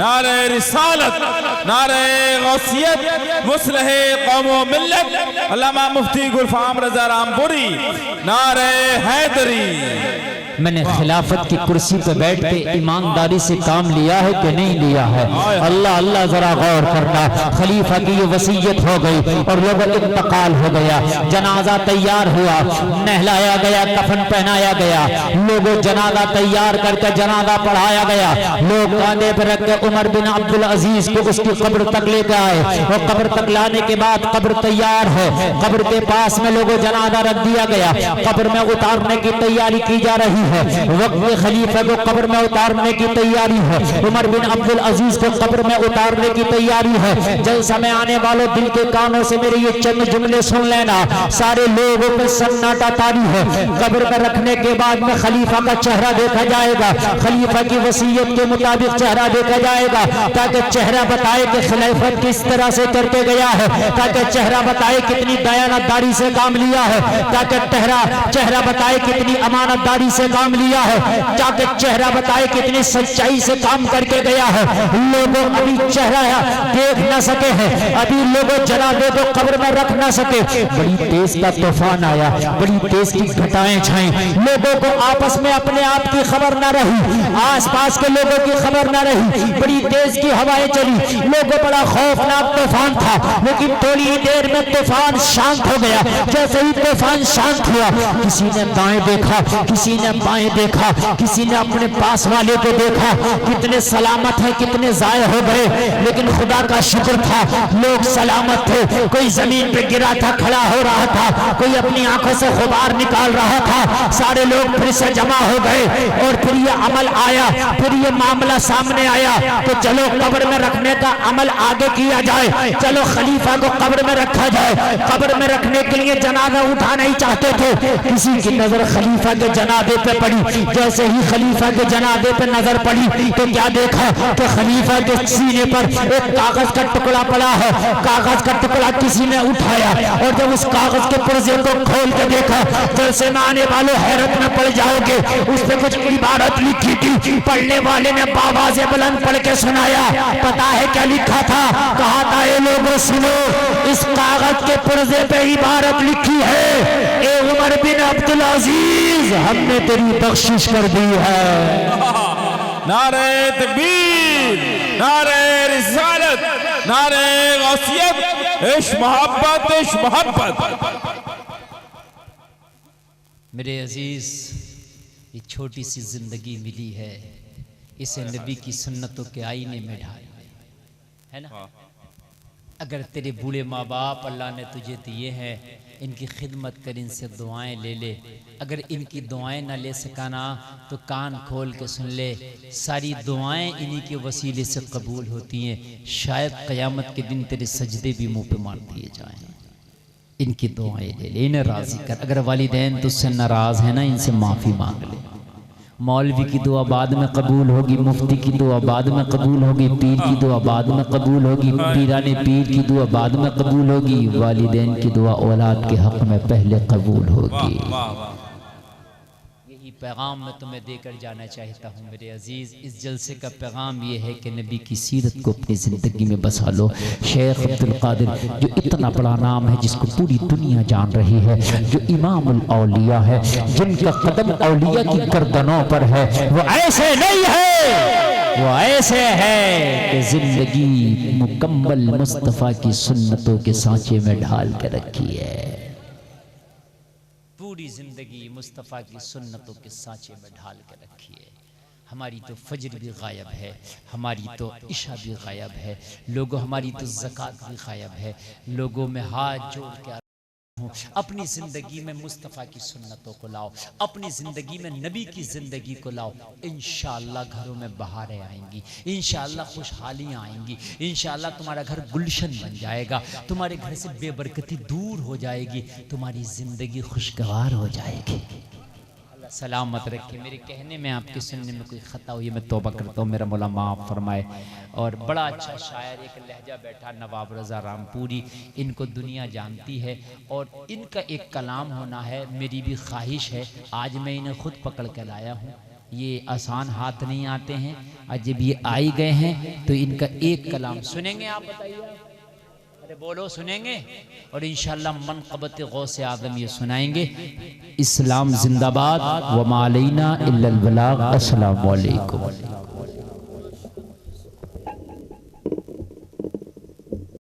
[SPEAKER 3] नारे रिसालत, नारे गौसियत, मुस्लिह कौम व मिल्लत अल्लामा मुफ्ती गुलफाम रज़ा रामपुरी, नारे हैदरी।
[SPEAKER 1] मैंने खिलाफत की कुर्सी पर बैठ के ईमानदारी से काम लिया है कि नहीं लिया है? अल्लाह अल्लाह जरा गौर करना। खलीफा की ये वसीयत हो गई और लोगों का इंतकाल हो गया, जनाजा तैयार हुआ, नहलाया गया, कफन पहनाया गया, लोगों जनाजा तैयार करके जनाजा पढ़ाया गया, लोग कांधे पर रख के उमर बिन अब्दुल अजीज को उसकी कब्र तक लेकर आए और कब्र तक लाने के बाद कब्र तैयार है, कब्र के पास में लोगों जनाजा रख दिया गया, कब्र में उतारने की तैयारी की जा रही
[SPEAKER 4] है। वक्त खलीफा को कब्र में उतारने की तैयारी है। उमर बिन अब्दुल अजीज को कब्र में उतारने की तैयारी है। जल्द समय आने वालों दिल के कानों से मेरे ये चंद जुमले सुन लेना। सारे लोगों पे सन्नाटा तारी है। कब्र में रखने के बाद में खलीफा का चेहरा देखा जाएगा। खलीफा की वसीयत के मुताबिक चेहरा देखा जाएगा, ताकि चेहरा बताए कि खिलाफत किस तरह से करके गया है, ताकि चेहरा बताए कितनी दयानतदारी से काम लिया है, ताकि चेहरा बताए कितनी अमानतदारी से काम लिया है, ताकि चेहरा बताए कितनी सच्चाई से काम करके गया है। लोगों अभी चेहरा देख न सके हैं, अभी लोगों जनाजे को कब्र में रख न सके। बड़ी तेज का तूफान आया, बड़ी तेज की घटाएं छाई, लोगों को आपस में अपने आप की खबर न रही, आसपास के लोगों की खबर न रही। बड़ी तेज की हवाएं चली, लोगों बड़ा खौफनाक तूफान था, लेकिन थोड़ी ही देर में तूफान शांत हो गया। जैसे ही तूफान शांत हुआ, किसी ने दाएं देखा, किसी ने बाएं देखा, किसी ने अपने पास वाले को देखा, कितने सलामत हैं, कितने जाये हो गए। लेकिन खुदा का शुक्र था, लोग सलामत थे। कोई जमीन पे गिरा था, खड़ा हो रहा था, कोई अपनी आंखों से गुबार निकाल रहा था। सारे लोग फिर से जमा हो गए और फिर ये अमल आया, फिर ये मामला सामने आया। तो चलो कब्र में रखने का अमल आगे किया जाए, चलो खलीफा को कब्र में रखा जाए। कब्र में रखने के लिए जनाजा उठा नहीं चाहते थे। किसी की नजर खलीफा के जनाजे पे पड़ी। जैसे ही खलीफा के जनाजे पे नजर पड़ी तो क्या देखा कि खलीफा के सीने पर एक कागज का टुकड़ा पड़ा है। कागज का टुकड़ा किसी ने उठाया और जब उस कागज के पुर्जे को खोल के देखा, जैसे में आने वालों हैरत में पड़ जाओगे। उस पर कुछ इबारत लिखी थी, पढ़ने वाले ने बावाज़े बुलंद पढ़ के सुनाया। पता है क्या लिखा था? कहा था, ये लोगों सुनो, इस कागज के पुर्जे पे इबारत लिखी है, ए उमर बिन अब्दुल अजीज, हमने तेरी बख्शिश कर दी है।
[SPEAKER 3] नारे तकबीर, नारे रिसालत, नारे गौसियत, इश्क मोहब्बत, इश्क मोहब्बत।
[SPEAKER 2] मेरे अजीज, ये छोटी सी जिंदगी मिली है, इसे नबी की सुन्नतों के आईने में ढाल, है ना। अगर तेरे बूढ़े माँ बाप अल्लाह ने तुझे दिए हैं, इनकी खिदमत कर, इनसे दुआएं ले ले। अगर इनकी दुआएं ना ले सकाना तो कान खोल के सुन ले, सारी दुआएं इन्हीं के वसीले से कबूल होती हैं। शायद क़यामत के दिन तेरे सजदे भी मुंह पे मार दिए जाएं। इनकी दुआएं ले ले, इन्हें राज़ी कर। अगर वालिदैन तुझसे नाराज़ है ना, इनसे माफ़ी मांग ले। मौलवी की दुआ बाद में कबूल होगी, मुफ्ती की दुआ बाद में कबूल होगी, पीर की दुआ बाद में कबूल होगी, पीराने पीर की दुआ बाद में कबूल होगी, वालिदैन की दुआ औलाद के हक़ में पहले कबूल होगी। यही पैगाम मैं तुम्हें देकर जाना चाहता हूँ मेरे अजीज़। इस जलसे का पैगाम ये है कि नबी की सीरत को अपनी ज़िंदगी में बसा लो। शेख अब्दुल कादिर, जो इतना बड़ा नाम है, जिसको पूरी दुनिया जान रही है, जो इमामुल औलिया है, जिनका कदम औलिया की गर्दनों पर है, वो ऐसे नहीं है, वो ऐसे है कि जिंदगी मुकम्मल मुस्तफ़ा की सुन्नतों के सांचे में ढाल के रखी है। पूरी जिंदगी मुस्तफ़ा की सुन्नतों के सांचे में ढाल के रखी है। हमारी तो फजर भी गायब है, हमारी तो इशा भी गायब है, लोगों हमारी तो ज़कात भी गायब है। लोगों में हाथ जोड़ के अपनी ज़िंदगी में मुस्तफ़ा की सुन्नतों को लाओ, अपनी ज़िंदगी में नबी की ज़िंदगी को लाओ। इंशाअल्लाह घरों में बहारें आएंगी, इंशाअल्लाह खुशहालियाँ आएंगी, इंशाअल्लाह तुम्हारा घर गुलशन बन जाएगा, तुम्हारे घर से बेबरकती दूर हो जाएगी, तुम्हारी ज़िंदगी खुशगवार हो जाएगी। सलामत रखे। मेरे कहने में आपके सुनने में कोई ख़ता हुई मैं तौबा करता हूँ, मेरा मौला माफ़ फरमाए। और बड़ा अच्छा शायर एक लहजा बैठा, नवाब रज़ा रामपुरी, इनको दुनिया जानती है और इनका एक कलाम होना है, मेरी भी ख्वाहिश है। आज मैं इन्हें खुद पकड़ कर लाया हूँ, ये आसान हाथ नहीं आते हैं, और जब ये आई गए हैं तो इनका एक कलाम सुनेंगे। आप बताइए, अरे बोलो, सुनेंगे? और इंशाअल्लाह मनक़बत गौसे आज़म ये सुनाएंगे। इस्लाम जिंदाबाद, व मा अलैना इल्लल बलाग। अस्सलामु अलैकुम।